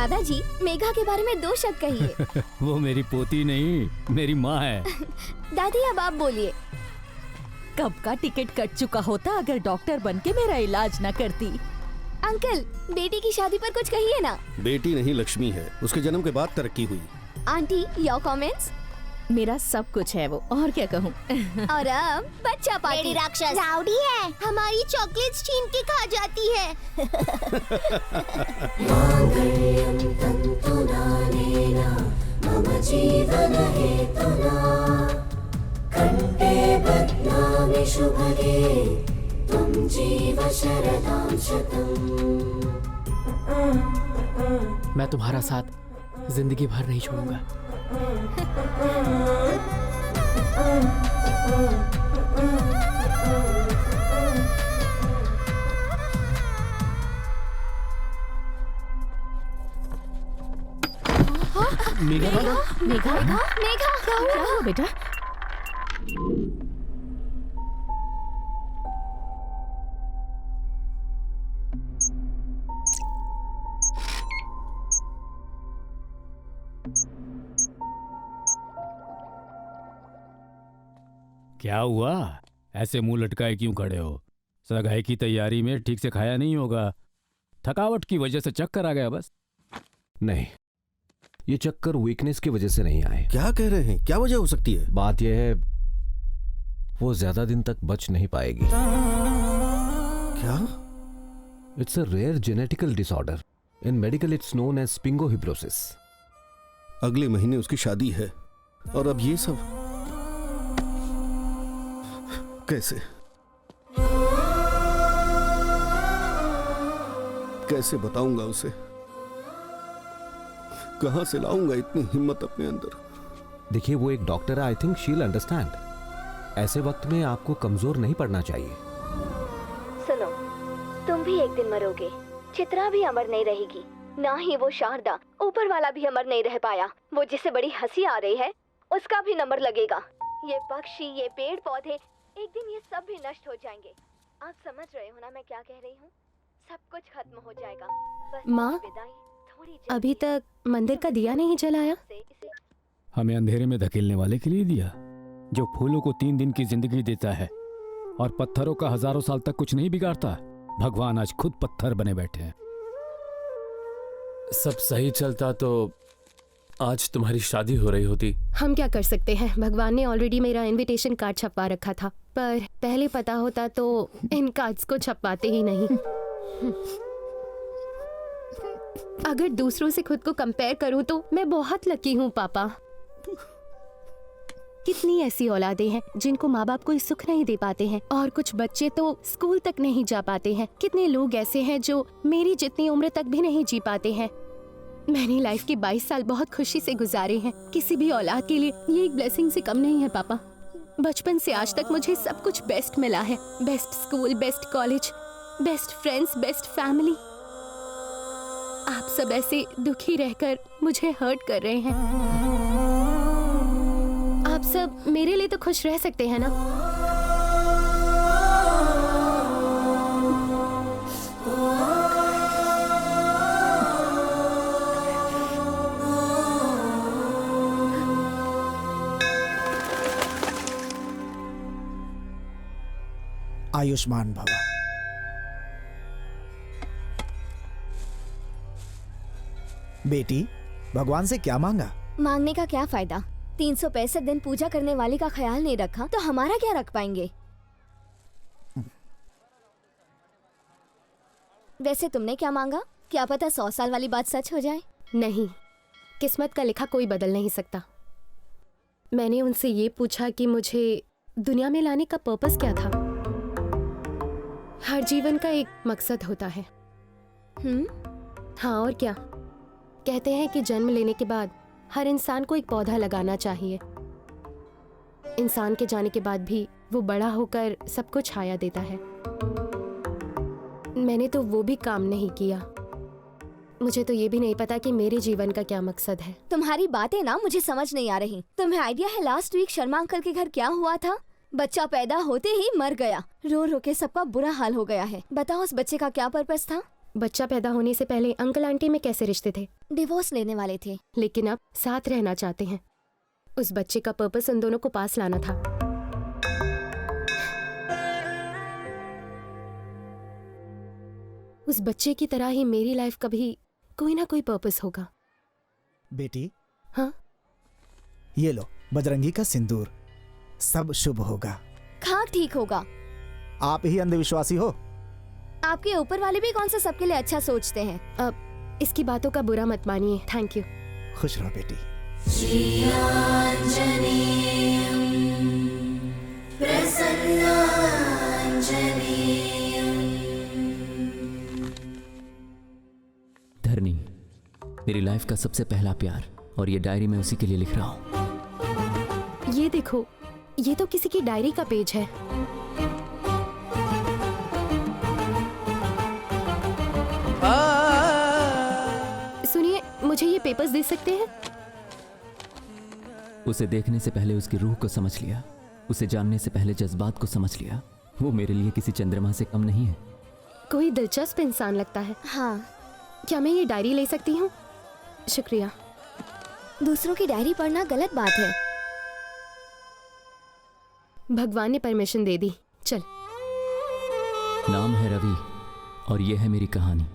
दादाजी, मेघा के बारे में 2 शब्द कहिए। वो मेरी पोती नहीं, मेरी माँ है। दादी अब आप बोलिए। कब का टिकट कट चुका होता अगर डॉक्टर बनके मेरा इलाज न करती। अंकल, बेटी की शादी पर कुछ कहिए ना। बेटी नहीं, लक्ष्मी है। उसके जन्म के बाद तरक्की हुई। Aunty, your comments? मेरा सब कुछ है वो, और क्या कहूँ। और अब बच्चा पार्टी। राक्षस राउडी है, हमारी चॉकलेट्स छीन के खा जाती है। मम जीवन हेतुना कंठे बध्नामि शुभगे त्वं जीव शरदां शतम्। मैं तुम्हारा साथ जिंदगी भर नहीं छोड़ूंगा। मेघा क्या हुआ बेटा? क्या हुआ? ऐसे मुंह लटकाए क्यों खड़े हो? सगाई की तैयारी में ठीक से खाया नहीं होगा। थकावट की वजह से चक्कर आ गया बस। नहीं, ये चक्कर वीकनेस की वजह से नहीं आए। क्या कह रहे हैं? क्या वजह हो सकती है? बात यह है, वो ज्यादा दिन तक बच नहीं पाएगी। क्या? It's a rare genetical disorder. In medical it's known as spingohibrosis. अगले महीने उसकी शादी है और अब ये सब कैसे कैसे बताऊंगा उसे? कहां से लाऊंगा इतनी हिम्मत अपने अंदर? देखिए, वो एक डॉक्टर है। I think she will understand. ऐसे वक्त में आपको कमजोर नहीं पड़ना चाहिए। सुनो, तुम भी एक दिन मरोगे। चित्रा भी अमर नहीं रहेगी, ना ही वो शारदा। ऊपर वाला भी अमर नहीं रह पाया। वो जिसे बड़ी हंसी आ रही है, उसका भी नंबर लगेगा। ये पक्षी, ये पेड़ पौधे, एक दिन ये सब भी नष्ट हो जाएंगे। आप समझ रहे हो ना मैं क्या कह रही हूँ? सब कुछ खत्म हो जाएगा। बस माँ, विदाई थोड़ी जल्दी अभी तक मंदिर का दिया नहीं जलाया। हमें अंधेरे में धकेलने वाले के लिए दिया, जो फूलों को 3 दिन की जिंदगी देता है और पत्थरों का हजारों साल तक कुछ नहीं बिगाड़ता। भगवान आज खुद पत्थर बने बैठे हैं। सब सही चलता तो आज तुम्हारी शादी हो रही होती। हम क्या कर सकते हैं? भगवान ने ऑलरेडी मेरा इनविटेशन कार्ड छपवा रखा था, पर पहले पता होता तो इन कार्ड्स को छपवाते ही नहीं। अगर दूसरों से खुद को कंपेयर करूं तो मैं बहुत लकी हूं पापा। कितनी ऐसी औलादें हैं जिनको माँ बाप कोई सुख नहीं दे पाते हैं, और कुछ बच्चे तो स्कूल तक नहीं जा पाते हैं। कितने लोग ऐसे हैं जो मेरी जितनी उम्र तक भी नहीं जी पाते हैं। मैंने लाइफ के 22 साल बहुत खुशी से गुजारे हैं। किसी भी औलाद के लिए ये एक ब्लेसिंग से कम नहीं है पापा। बचपन से आज तक मुझे सब कुछ बेस्ट मिला है। Best school, best college, best friends, best family. आप सब ऐसे दुखी रहकर मुझे हर्ट कर रहे हैं। आप सब मेरे लिए तो खुश रह सकते हैं ना? आयुष्मान भव। बेटी, भगवान से क्या मांगा? मांगने का क्या फायदा? 365 दिन पूजा करने वाले का ख्याल नहीं रखा तो हमारा क्या रख पाएंगे? वैसे तुमने क्या मांगा? क्या पता 100 साल वाली बात सच हो जाए। नहीं, किस्मत का लिखा कोई बदल नहीं सकता। मैंने उनसे ये पूछा कि मुझे दुनिया में लाने का पर्पस क्या था। हर जीवन का एक मकसद होता है। हाँ, और क्या? कहते हैं कि जन्म लेने के बाद हर इंसान को एक पौधा लगाना चाहिए। इंसान के जाने के बाद भी वो बड़ा होकर सबको छाया देता है। मैंने तो वो भी काम नहीं किया। मुझे तो ये भी नहीं पता कि मेरे जीवन का क्या मकसद है। तुम्हारी बातें ना मुझे समझ नहीं आ रही। तुम्हें आइडिया है लास्ट वीक शर्मा अंकल के घर क्या हुआ था? बच्चा पैदा होते ही मर गया। रो रो के सबका बुरा हाल हो गया है। बताओ उस बच्चे का क्या पर्पस था? बच्चा पैदा होने से पहले अंकल आंटी में कैसे रिश्ते थे, डिवोर्स लेने वाले थे। लेकिन अब साथ रहना चाहते हैं। उस बच्चे का पर्पस उन दोनों को पास लाना था। उस बच्चे की तरह ही मेरी लाइफ का भी कोई ना कोई पर्पस होगा। बेटी, हाँ, ये लो बजरंगी का सिंदूर, सब शुभ होगा। खाक ठीक होगा। आप ही अंधविश्वासी हो। आपके ऊपर वाले भी कौन सा सबके लिए अच्छा सोचते हैं। अब इसकी बातों का बुरा मत मानिए। Thank you. खुश रहो बेटी। धरनी, मेरी लाइफ का सबसे पहला प्यार, और ये डायरी मैं उसी के लिए लिख रहा हूँ। ये देखो, ये तो किसी की डायरी का पेज है। सुनिए, मुझे ये पेपर्स दे सकते हैं? उसे देखने से पहले उसकी रूह को समझ लिया, उसे जानने से पहले जज्बात को समझ लिया। वो मेरे लिए किसी चंद्रमा से कम नहीं है। कोई दिलचस्प इंसान लगता है। हाँ, क्या मैं ये डायरी ले सकती हूँ? शुक्रिया। दूसरों की डायरी पढ़ना गलत बात है। भगवान ने परमिशन दे दी। चल। नाम है रवि और ये है मेरी कहानी।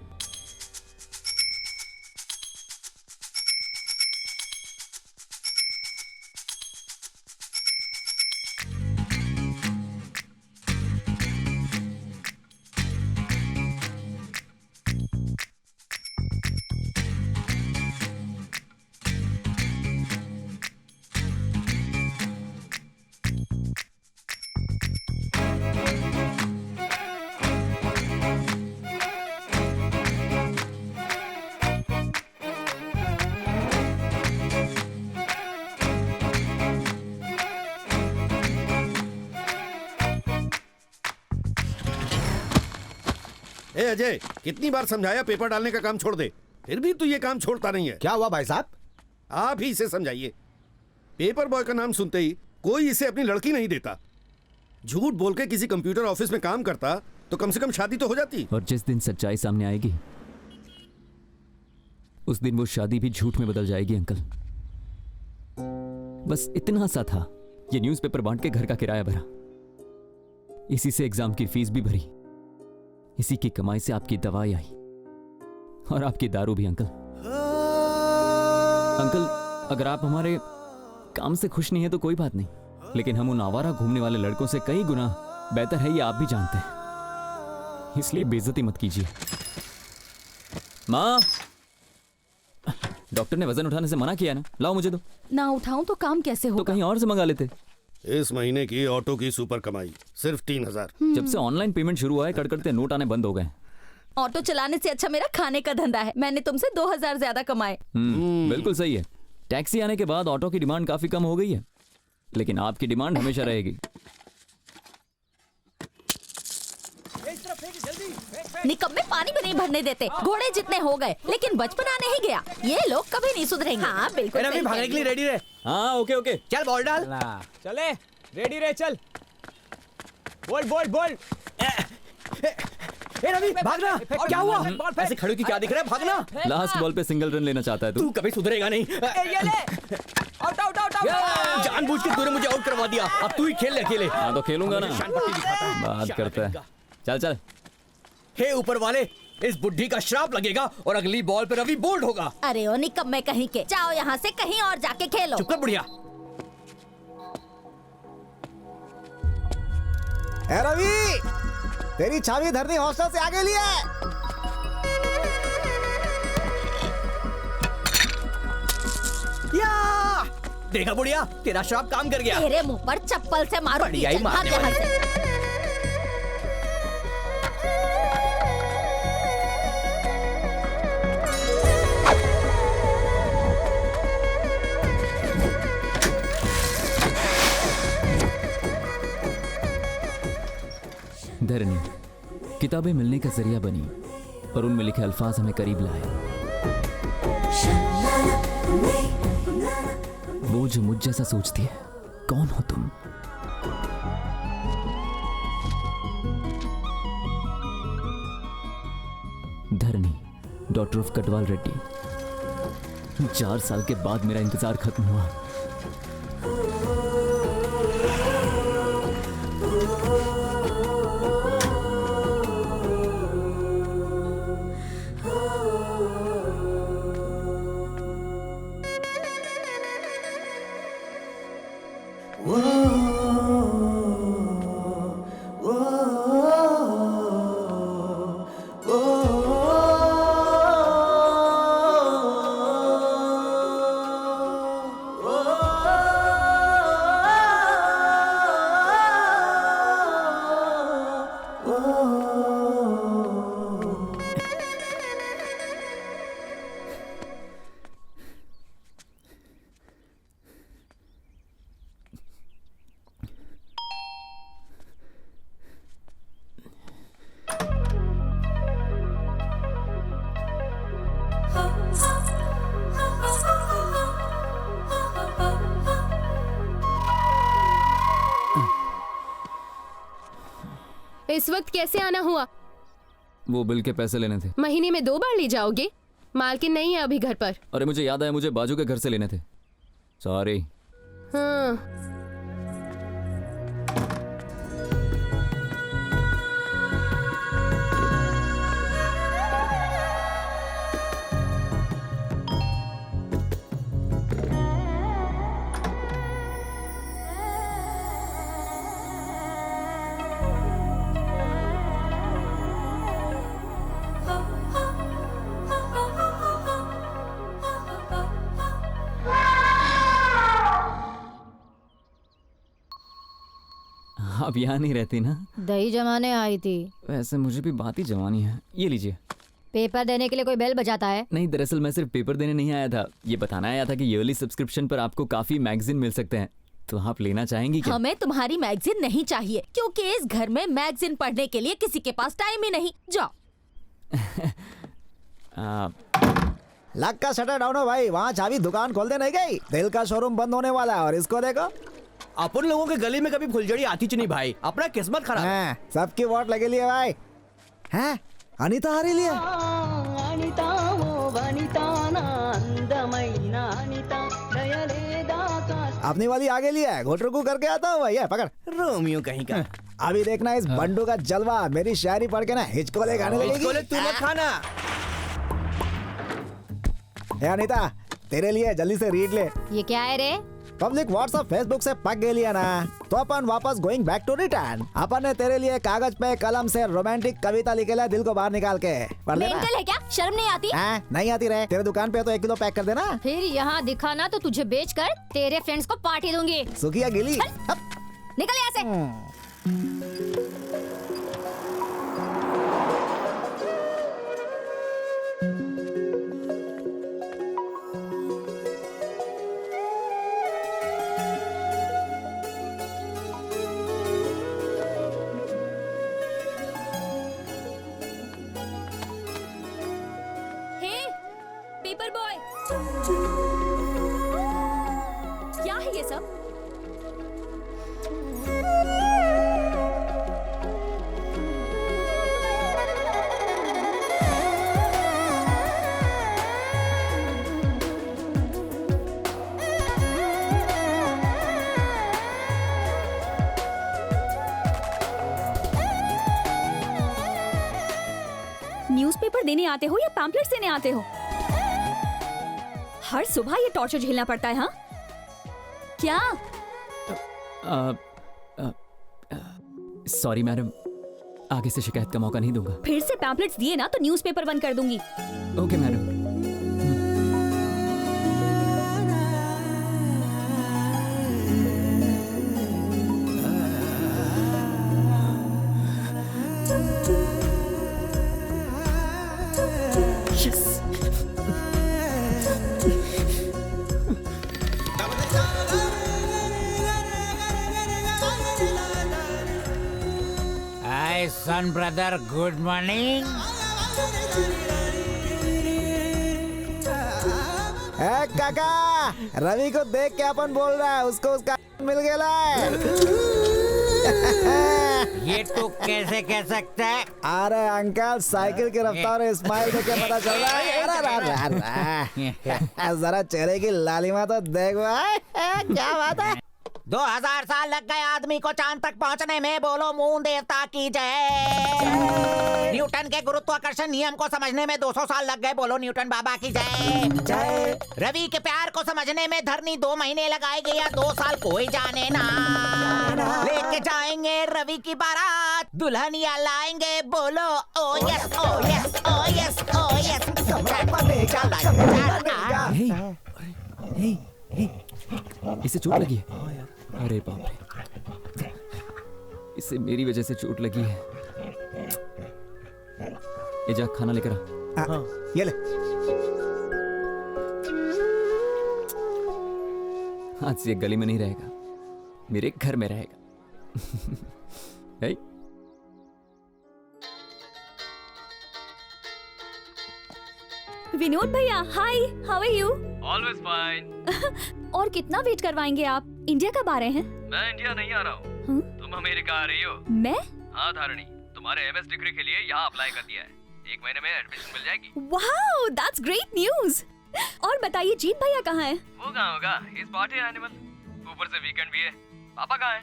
ए अजय, कितनी बार समझाया पेपर डालने का काम छोड़ दे, फिर भी तू ये काम छोड़ता नहीं है। क्या हुआ भाई साहब? आप ही इसे समझाइए। पेपर बॉय का नाम सुनते ही कोई इसे अपनी लड़की नहीं देता। झूठ बोल के किसी कंप्यूटर ऑफिस में काम करता तो कम से कम शादी तो हो जाती। और जिस दिन सच्चाई सामने आएगी उस दिन वो शादी भी झूठ में बदल जाएगी अंकल। बस इतना सा था, ये न्यूज़पेपर बांट के घर का किराया भरा, इसी से एग्जाम की फीस भी भरी, इसी की कमाई से आपकी दवाई आई और आपकी दारू भी। अंकल, अंकल, अगर आप हमारे काम से खुश नहीं है तो कोई बात नहीं, लेकिन हम उन आवारा घूमने वाले लड़कों से कई गुना बेहतर है, ये आप भी जानते हैं, इसलिए बेइज्जती मत कीजिए। माँ, डॉक्टर ने वजन उठाने से मना किया ना, लाओ मुझे दो। ना उठाऊं तो काम कैसे तो होगा? कहीं और से मंगा लेते। इस महीने की ऑटो की सुपर कमाई सिर्फ 3000। जब से ऑनलाइन पेमेंट शुरू हुआ है कड़कड़ते नोट आने बंद हो गए। ऑटो चलाने से अच्छा मेरा खाने का धंधा है। मैंने तुमसे 2000 ज्यादा कमाए। बिल्कुल सही है। टैक्सी आने के बाद ऑटो की डिमांड काफी कम हो गई है, लेकिन आपकी डिमांड हमेशा रहेगी। निकम्मे पानी भी नहीं भरने देते, घोड़े जितने हो गए, लेकिन बचपना नहीं गया। ये लोग कभी नहीं सुधरेंगे। हाँ बिल्कुल। रवि, भागने के लिए रेडी रहे। हाँ ओके ओके, चल बॉल डाल। चले, रेडी रहे, चल। बोल बोल बोल। ए रवि, भागना। क्या हुआ? ऐसे खड़े की क्या दिख रहा है? भागना। लास्ट बॉल पे सिंगल रन लेना चाहता है तू कभी सुधरेगा नहीं। ये ले, आउट आउट आउट आउट। जानबूझ के तूने मुझे आउट करवा दिया, अब तू ही खेल ले अकेले। हाँ तो खेलूंगा ना, बात करता है। चल चल। हे ऊपर वाले, इस बुढ़ी का श्राप लगेगा और अगली बॉल पे रवि बोल्ड होगा। अरे ओ निकम्मे कहीं के, जाओ यहाँ से कहीं और जाके खेलो। चुप कर बुढ़िया। ए रवि, तेरी चाबी धरनी हॉस्टल से आगे लिए। या देखा बुढ़िया, तेरा श्राप काम कर गया। तेरे मुंह पर चप्पल से मारो। बढ़िया ही मारने यहाँ से। धरनी किताबें मिलने का जरिया बनी और उनमें लिखे अल्फाज हमें करीब लाए। वो जो मुझ जैसा सोचती है, कौन हो तुम? धरनी। Daughter of Katwal Reddy. 4 साल के बाद मेरा इंतजार खत्म हुआ। इस वक्त कैसे आना हुआ? वो बिल के पैसे लेने थे। महीने में 2 बार ले जाओगे? मालकिन नहीं है अभी घर पर। अरे मुझे याद आया, मुझे बाजू के घर से लेने थे। सॉरी। हाँ। आप यहाँ नहीं रहती ना? दही जमाने आई थी। वैसे मुझे भी बात ही जमानी है। ये लीजिए। पेपर देने के लिए कोई बेल बजाता है? नहीं, दरअसल मैं सिर्फ पेपर देने नहीं आया था, ये बताना आया था कि ईयरली सब्सक्रिप्शन पर आपको काफी मैगजीन मिल सकते हैं, तो आप लेना चाहेंगी क्या? हमें तुम्हारी मैगजीन नहीं चाहिए, क्योंकि इस घर में मैगजीन पढ़ने के लिए किसी के पास टाइम ही नहीं। जाओ। लक का शटर डाउन हो भाई, वहाँ चाबी दुकान खोल दे नहीं गई। दिल का शोरूम बंद होने वाला है और इसको देखो। अपन लोगों के गली में कभी फुलझड़ी आती च नहीं भाई, अपना किस्मत खराब। हाँ, सबकी वोट लगे लिए भाई। हैं? अनीता हारी लिए। अपनी वाली आगे लिया है, घोटरकू करके आता हूँ भैया, पकड़। रोमियो कहीं का। अभी देखना इस बंडू का जलवा, मेरी शायरी पढ़ के ना हिचकोले खाने लगेगी। हिचकोले तू मत खाना। अनीता, तेरे लिए जल्दी से रीड ले। ये क्या है रे? पब्लिक व्हाट्सएप फेसबुक से पक गई लिया ना, तो अपन वापस गोइंग बैक टू रिटर्न। अपन ने तेरे लिए कागज पे कलम से रोमांटिक कविता लिखेला, दिल को बाहर निकाल के पढ़ लेना। मेंटल है क्या? शर्म नहीं आती? नहीं आती रे। तेरे दुकान पे तो 1 किलो पैक कर देना। फिर यहाँ दिखाना तो तुझे बेचकर तेरे फ्रेंड्स को पार्टी दूंगी। सुखिया गिली। निकल यहाँ से। पेपर बॉय, क्या है ये सब? न्यूज़पेपर देने आते हो या पैम्पलेट्स देने आते हो? हर सुबह ये टॉर्चर झेलना पड़ता है। हाँ क्या? सॉरी मैडम, आगे से शिकायत का मौका नहीं दूंगा। फिर से पैम्पलेट्स दिए ना तो न्यूज़पेपर बंद कर दूंगी। Okay madam. सन ब्रदर, गुड मॉर्निंग। काका, रवि को देख के अपन बोल रहा है, उसको उसका मिल गया है। ये तू कैसे कह सकता है? अरे अंकल साइकिल की रफ्तार और स्माइल देख के पता चल रहा है। अरे जरा चेहरे की लालिमा तो देखो। क्या बात है। 2000 साल लग गए आदमी को चांद तक पहुंचने में, बोलो मून देवता की जय। न्यूटन के गुरुत्वाकर्षण नियम को समझने में 200 साल लग गए, बोलो न्यूटन बाबा की जय। रवि के प्यार को समझने में धरनी 2 महीने लगाएगी या 2 साल, कोई जाने ना। लेके जाएंगे रवि की बारात, दुल्हनिया लाएंगे, बोलो ओ यस ओ यस ओ यस ओ यस। इसे चोट लगी है। अरे बाप रे, इसे मेरी वजह से चोट लगी है। ये जा खाना लेकर आ। ये ले। आज से ये गली में नहीं रहेगा, मेरे घर में रहेगा। विनोद भैया, hi, how are you? Always fine. और कितना वेट करवाएंगे आप? इंडिया कब आ रहे हैं? मैं इंडिया नहीं आ रहा हूँ। तुम अमेरिका आ रही हो। मैं? हाँ धारणी, तुम्हारे एमएस डिग्री के लिए यहाँ अप्लाई कर दिया है। 1 महीने में एडमिशन मिल जाएगी। Wow, that's great news. और बताइए जीत भैया कहाँ है? वो कहाँ होगा, इस पार्टी एनिमल। ऊपर से वीकेंड भी है। पापा कहाँ है?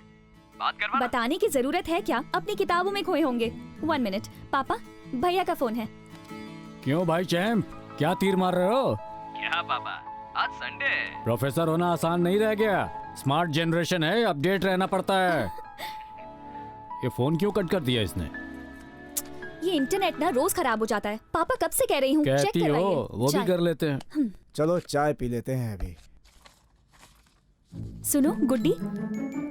बात करवाना। बताने की जरूरत है क्या? अपनी किताबों में खोए होंगे। 1 मिनट पापा, भैया का फोन है। क्यों भाई चैम्प, क्या तीर मार रहे हो? क्या पापा, आज संडे है। प्रोफेसर होना आसान नहीं रह गया। स्मार्ट जनरेशन है, अपडेट रहना पड़ता है। ये फोन क्यों कट कर दिया इसने? ये इंटरनेट ना रोज खराब हो जाता है। पापा कब से कह रही हूँ, चेक कहती हो, वो भी कर लेते हैं। चलो चाय पी लेते हैं अभी। सुनो गुड्डी,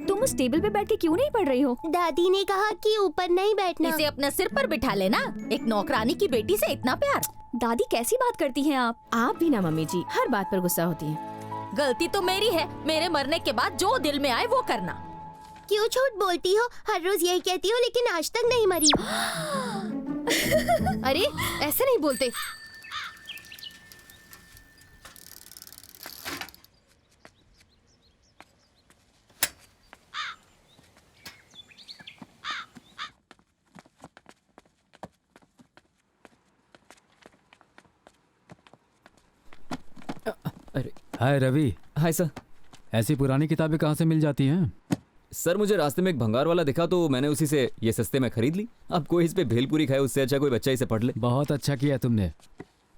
तुम उस टेबल पे बैठ के क्यों नहीं पढ़ रही हो? दादी ने कहा कि ऊपर नहीं बैठना। इसे अपने सिर पर बिठा लेना। एक नौकरानी की बेटी से इतना प्यार। दादी कैसी बात करती हैं आप? आप भी ना मम्मी जी, हर बात पर गुस्सा होती हैं। गलती तो मेरी है। मेरे मरने के बाद जो दिल में आए वो करना। क्यों झूठ बोलती हो? हर रोज यही कहती हो, लेकिन आज तक नहीं मरी। अरे ऐसे नहीं बोलते। अरे हाय रवि। Hi sir. ऐसी पुरानी किताबें कहाँ से मिल जाती हैं? सर मुझे रास्ते में एक भंगार वाला दिखा तो मैंने उसी से ये सस्ते में खरीद ली। अब कोई इस पे भेलपूरी खाए, उससे अच्छा कोई बच्चा इसे पढ़ ले। बहुत अच्छा किया तुमने।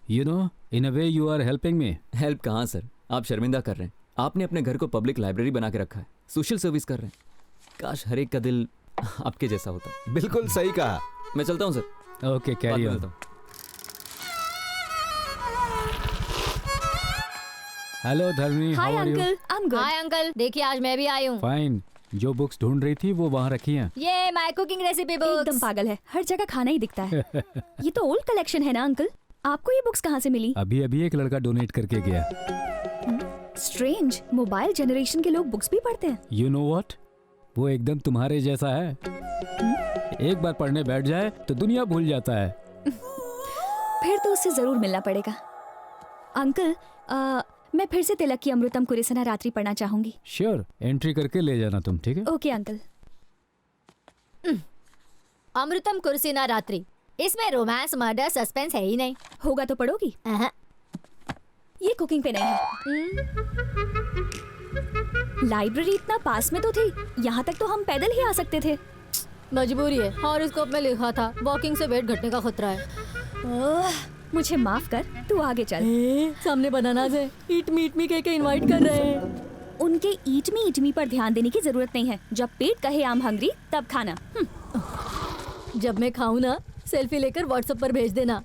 You know, in a way you are helping me. Help कहाँ सर, आप शर्मिंदा कर रहे हैं। आपने अपने घर को पब्लिक लाइब्रेरी बना के रखा है, सोशल सर्विस कर रहे हैं। काश हर एक का दिल आपके जैसा होता। बिल्कुल सही कहा। मैं चलता हूँ sir. Okay, carry on. Hello Dharmi, hi uncle, I am good. Hi uncle, देखिए आज मैं भी आई हूँ। फाइन। जो बुक्स ढूंढ रही थी वो वहाँ रखी हैं। ये माय कुकिंग रेसिपी बुक्स। एकदम पागल है, हर जगह खाना ही दिखता है। ये तो ओल्ड कलेक्शन है ना अंकल? आपको ये बुक्स कहाँ से मिली? अभी अभी एक लड़का डोनेट करके गया। स्ट्रेंज, मोबाइल जनरेशन के लोग बुक्स भी पढ़ते हैं। यू नो व्हाट, वो एकदम तुम्हारे जैसा है। एक बार पढ़ने बैठ जाए तो दुनिया भूल जाता है। फिर तो उससे जरूर मिलना पड़ेगा। अंकल, मैं फिर से तिलक की अमृतम कुरिसना रात्रि पढ़ना चाहूंगी। श्योर, एंट्री करके ले जाना तुम, ठीक है? Okay uncle. अमृतम कुरिसना रात्रि, इसमें रोमांस, मर्डर, सस्पेंस है ही नहीं। होगा तो पढ़ोगी? ये कुकिंग पे नहीं है। लाइब्रेरी इतना पास में तो थी, यहाँ तक तो हम पैदल ही आ सकते थे। मजबूरी है, हॉरोस्कोप में लिखा था वॉकिंग से वेट घटने का खतरा है। मुझे माफ कर, तू आगे चल। सामने बनानास है, ईट मी कह के इनवाइट कर रहे हैं। उनके ईट मी पर ध्यान देने की जरूरत नहीं है। जब पेट कहे आम हंगरी तब खाना। जब मैं खाऊं ना, सेल्फी लेकर व्हाट्सएप पर भेज देना।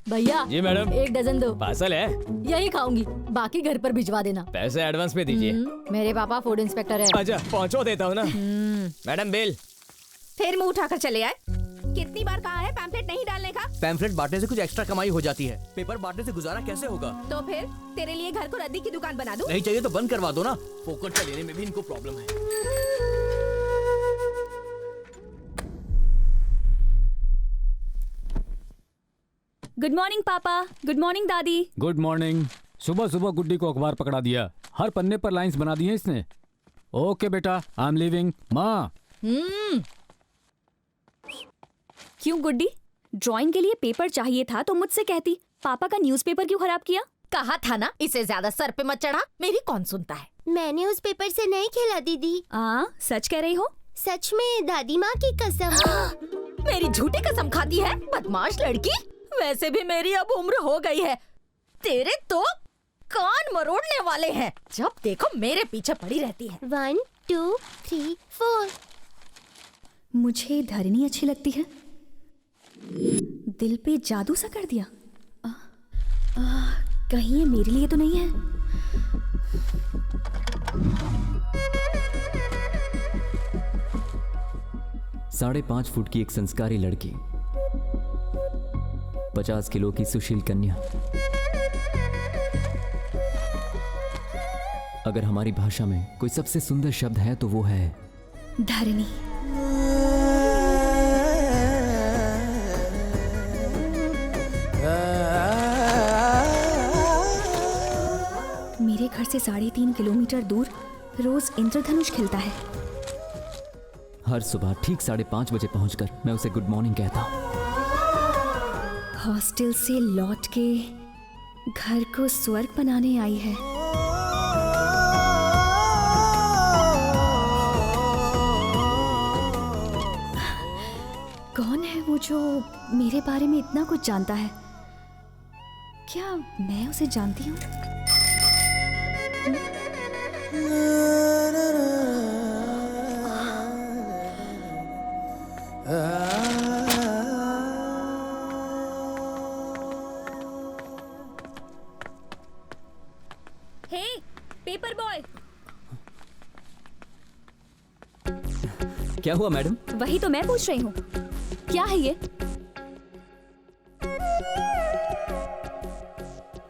भैया जी मैडम, 1 डजन दो। पार्सल है? यही खाऊंगी, बाकी घर पर भिजवा देना। पैसे एडवांस में दीजिए। मेरे पापा फूड इंस्पेक्टर है। अच्छा, पहुंचो देता हूँ ना। Madam bill. फिर मुंह उठाकर चले आए। कितनी बार कहा है पैम्फलेट नहीं डालने का? पैम्फलेट बांटने से कुछ एक्स्ट्रा कमाई हो जाती है, पेपर बांटने से गुजारा कैसे होगा? तो फिर तेरे लिए घर को रद्दी की दुकान बना दूं? नहीं चाहिए तो बंद करवा दो ना। फोकट का लेने में भी इनको प्रॉब्लम है। गुड मॉर्निंग पापा। गुड मॉर्निंग दादी। Good morning. सुबह सुबह गुड्डी को अखबार पकड़ा दिया। हर पन्ने पर लाइंस बना दी हैं इसने। ओके बेटा, आई एम लीविंग। माँ, क्यों गुड्डी, ड्राइंग के लिए पेपर चाहिए था तो मुझसे कहती। पापा का न्यूज़पेपर क्यों खराब किया? कहा था ना इसे ज्यादा सर पे मत चढ़ा, मेरी कौन सुनता है। मैंने उस पेपर से नहीं खेला दीदी। सच कह रही हो? सच में दादी माँ की कसम। मेरी झूठी कसम खाती है, बदमाश लड़की। वैसे भी मेरी अब उम्र हो गई है, तेरे तो कान मरोड़ने वाले हैं। जब देखो मेरे पीछे पड़ी रहती है। 1 2 3 4। मुझे धरनी अच्छी लगती है। दिल पे जादू सा कर दिया। कहीं ये मेरे लिए तो नहीं है? 5.5 फुट की एक संस्कारी लड़की, 50 किलो की सुशील कन्या। अगर हमारी भाषा में कोई सबसे सुंदर शब्द है तो वो है धरनी। मेरे घर से 3.5 किलोमीटर दूर रोज इंद्रधनुष खिलता है। हर सुबह ठीक 5:30 बजे पहुंचकर मैं उसे गुड मॉर्निंग कहता हूँ। हॉस्टल से लौट के घर को स्वर्ग बनाने आई है। कौन है वो जो मेरे बारे में इतना कुछ जानता है? क्या मैं उसे जानती हूँ? हे, पेपर बॉय। क्या हुआ मैडम? वही तो मैं पूछ रही हूँ, क्या है ये?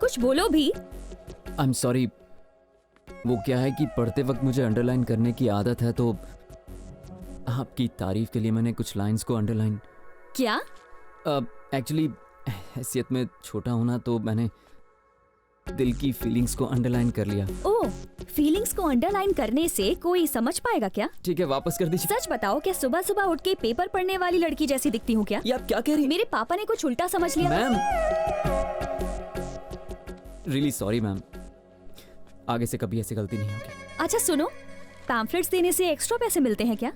कुछ बोलो भी। आई एम सॉरी, वो क्या है कि पढ़ते वक्त मुझे अंडरलाइन करने की आदत है, तो आपकी तारीफ के लिए मैंने कुछ लाइंस को अंडरलाइन। क्या? एक्चुअली हैसियत में छोटा हूं ना, तो मैंने दिल की फीलिंग्स को अंडरलाइन कर लिया। ओह, फीलिंग्स को अंडरलाइन करने से कोई समझ पाएगा क्या? ठीक है, वापस कर दीजिए। सच बताओ, क्या सुबह सुबह उठ के पेपर पढ़ने वाली लड़की जैसी दिखती हूँ क्या? ये आप क्या कह रही हैं? मेरे पापा ने कुछ उल्टा समझ लिया। मैम, रियली सॉरी मैम, आगे से कभी ऐसी गलती नहीं होगी। अच्छा सुनो, पैम्फलेट्स देने से एक्स्ट्रा पैसे मिलते हैं क्या?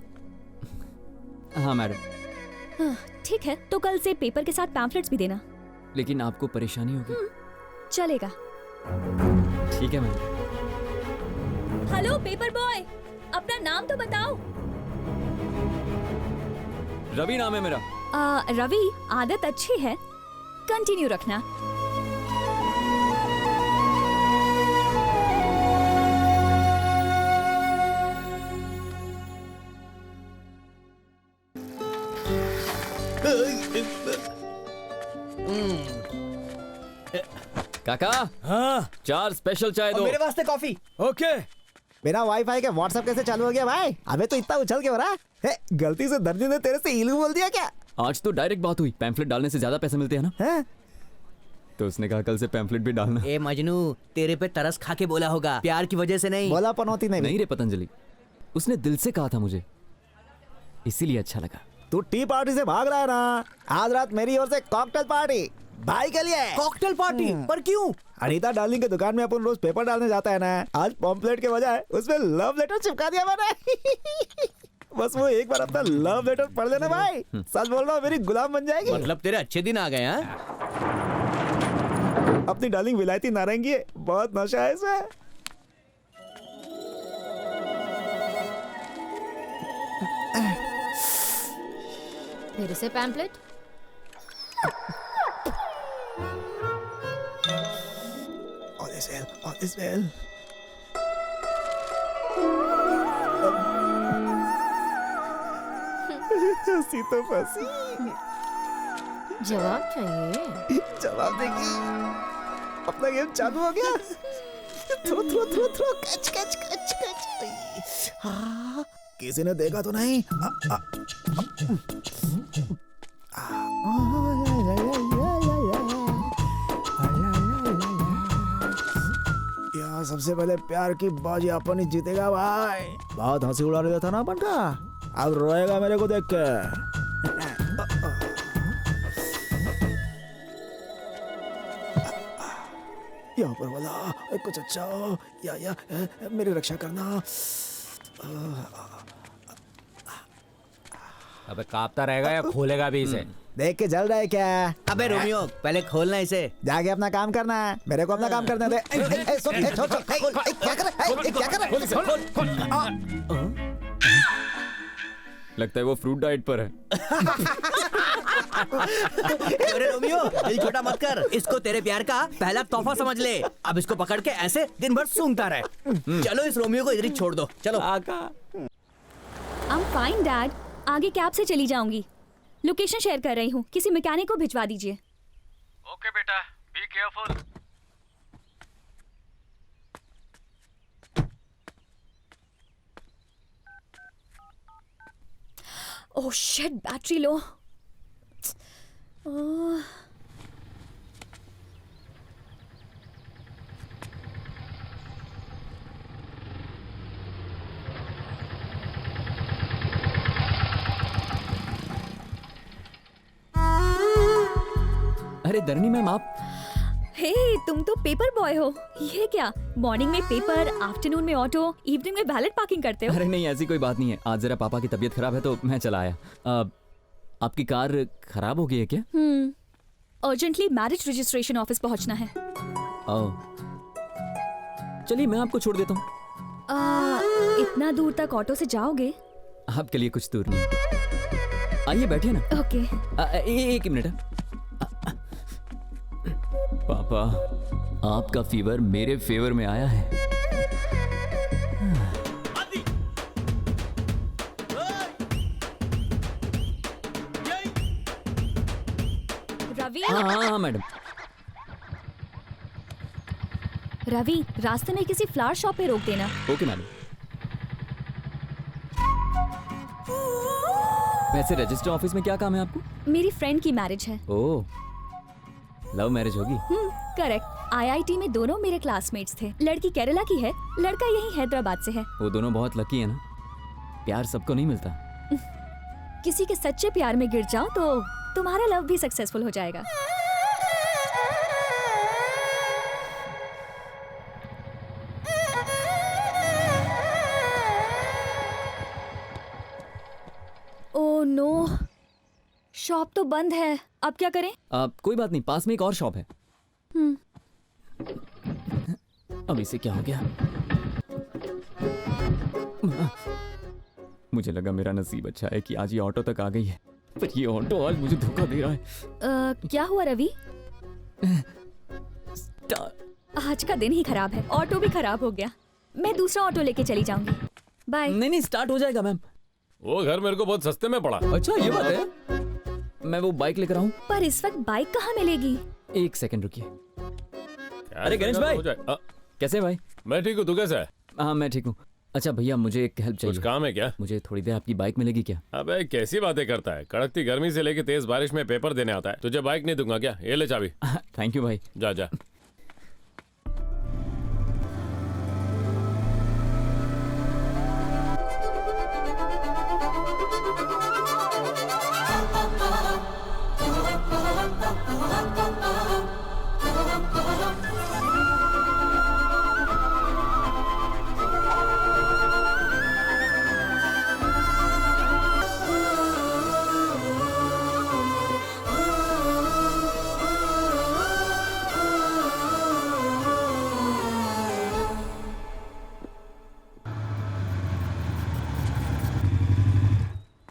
हाँ मैडम। ठीक है, तो कल से पेपर के साथ पैम्फलेट्स भी देना। लेकिन आपको परेशानी होगी। चलेगा। ठीक है मैम। हेलो पेपर बॉय, अपना नाम तो बताओ। रवि नाम है मेरा। रवि, आदत अच्छी है, कंटिन्यू रखना। काका, हाँ 4 स्पेशल चाय दो। मेरे वास्ते कॉफी। ओके। बिना वाईफाई के व्हाट्सएप कैसे चालू हो गया भाई? अबे तो इतना उछल के हो रहा है? गलती से दर्जी ने तेरे से इलू बोल दिया क्या? आज तो डायरेक्ट बात हुई, पैम्फलेट डालने से ज्यादा पैसे मिलते हैं ना। है? तो उसने कहा कल से पैम्फलेट भी डालना। ए मजनू, तेरे पे तरस खा के बोला होगा, प्यार की वजह से नहीं। बोला पनौती नहीं रे पतंजलि, उसने दिल से कहा था मुझे, इसीलिए अच्छा लगा। तू टी पार्टी से भाग रहा है ना? आज रात मेरी ओर से कॉकटेल पार्टी भाई के लिए। Cocktail party? पर क्यों? अनीता डार्लिंग के दुकान में अपन रोज पेपर डालने जाता है ना, आज पॉम्पलेट के बजाय उसमें लव लेटर चिपका दिया मैंने। बस वो एक बार अपना लव लेटर पढ़ लेना भाई, सच बोल रहा हूँ, मेरी गुलाम बन जाएगी। मतलब तेरे अच्छे दिन आ गए हैं? अपनी डार्लिंग विलायती नारंगी है, बहुत नशा है इसमें। फिर से पैम्पलेट? All is well. हंसी तो फंसी। जवाब चाहिए? जवाब देगी। अपना गेम चालू हो गया। Throw throw throw throw, catch catch catch catch. हाँ, किसी ने देखा तो नहीं? सबसे पहले प्यार की बाजी अपन ही जीतेगा भाई। बहुत हंसी उड़ा रहा था ना अपन का। अब रोएगा मेरे को देख के। या ऊपर वाला कुछ अच्छा हो, या मेरी रक्षा करना। अबे कांपता रहेगा या खोलेगा भी इसे? देख के जल रहा है क्या? अबे रोमियो पहले खोलना इसे। जाके अपना काम करना है, मेरे को अपना काम करने दे। क्या कर रहा है? लगता है वो फ्रूट डाइट पर है। अरे रोमियो दिल छोटा मत कर, इसको तेरे प्यार का पहला तोहफा समझ ले। अब इसको पकड़ के ऐसे दिन भर सूंघता रहे। चलो इस रोमियो को इधर ही छोड़ दो। चलो आका। I'm fine, Dad. आगे कैब से चली जाऊंगी। लोकेशन शेयर कर रही हूँ, किसी मैकेनिक को भिजवा दीजिए। ओके बेटा, be careful. Oh shit, battery low. अरे धरनी मैम आप। हे तुम तो पेपर बॉय हो। ये क्या, मॉर्निंग में पेपर, आफ्टरनून में ऑटो, इवनिंग में वैलेट पार्किंग करते हो? अरे नहीं ऐसी कोई बात नहीं है, आज जरा पापा की तबीयत खराब है तो मैं चला आया। आपकी कार खराब हो गई है क्या? अर्जेंटली मैरिज रजिस्ट्रेशन ऑफिस पहुंचना है। चलिए मैं आपको छोड़ देता हूँ। इतना दूर तक ऑटो से जाओगे? आपके लिए कुछ दूर नहीं। आइए बैठिए ना। ओके। एक मिनट। पापा आपका फीवर मेरे फेवर में आया है। रवि। हाँ मैडम। रवि, रास्ते में किसी फ्लावर शॉप पे रोक देना। Okay madam. वैसे रजिस्टर ऑफिस में क्या काम है आपको? मेरी फ्रेंड की मैरिज है। ओह, लव मैरिज होगी? करेक्ट। IIT में दोनों मेरे क्लासमेट्स थे। लड़की केरला की है, लड़का यही हैदराबाद से है। वो दोनों बहुत लकी है ना, प्यार सबको नहीं मिलता। किसी के सच्चे प्यार में गिर जाओ तो तुम्हारा लव भी सक्सेसफुल हो जाएगा। ओह नो, शॉप तो बंद है, अब क्या करें? कोई बात नहीं, पास में एक और शॉप है। अब इसे क्या हो गया? मुझे लगा मेरा नसीब अच्छा है कि आज ये ऑटो तक आ गई है, पर ये ऑटो आज मुझे धोखा दे रहा है। क्या हुआ रवि? आज का दिन ही खराब है, ऑटो भी खराब हो गया। मैं दूसरा ऑटो लेके चली जाऊंगी। बाय। नहीं स्टार्ट हो जाएगा मैम। वो घर मेरे को बहुत सस्ते में पड़ा। अच्छा ये बात है, मैं वो बाइक लेकर आऊं? पर इस वक्त बाइक कहाँ मिलेगी? एक सेकंड रुकिए। अरे गणेश भाई कैसे भाई? मैं ठीक हूँ, तू कैसा है? हाँ मैं ठीक हूँ। अच्छा भैया मुझे एक हेल्प चाहिए। कुछ काम है क्या? मुझे थोड़ी देर आपकी बाइक मिलेगी क्या? अबे कैसी बातें करता है, कड़कती गर्मी से लेके तेज बारिश में पेपर देने आता है, तुझे बाइक नहीं दूंगा क्या? ये ले चाबी। थैंक यू भाई। जा जा।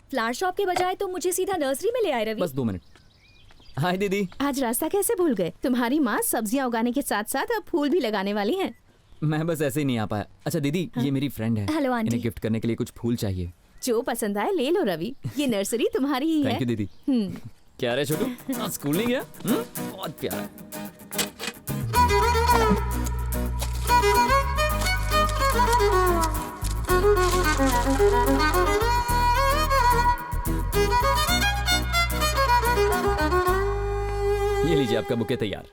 फ्लावर शॉप के बजाय तो मुझे सीधा नर्सरी में ले आए रवि। बस 2 मिनट। हाय दीदी। आज रास्ता कैसे भूल गए? तुम्हारी माँ सब्जियाँ उगाने के साथ साथ अब फूल भी लगाने वाली हैं। मैं बस ऐसे ही नहीं आ पाया। अच्छा दीदी ये मेरी फ्रेंड है। Hello aunty. इन्हें गिफ्ट करने के लिए कुछ फूल चाहिए। जो पसंद आए ले लो रवि, ये नर्सरी तुम्हारी ही है। थैंक यू दीदी। क्या रे छोटू, स्कूल नहीं गया? बहुत प्यारा। ये लीजिए आपका बुके तैयार।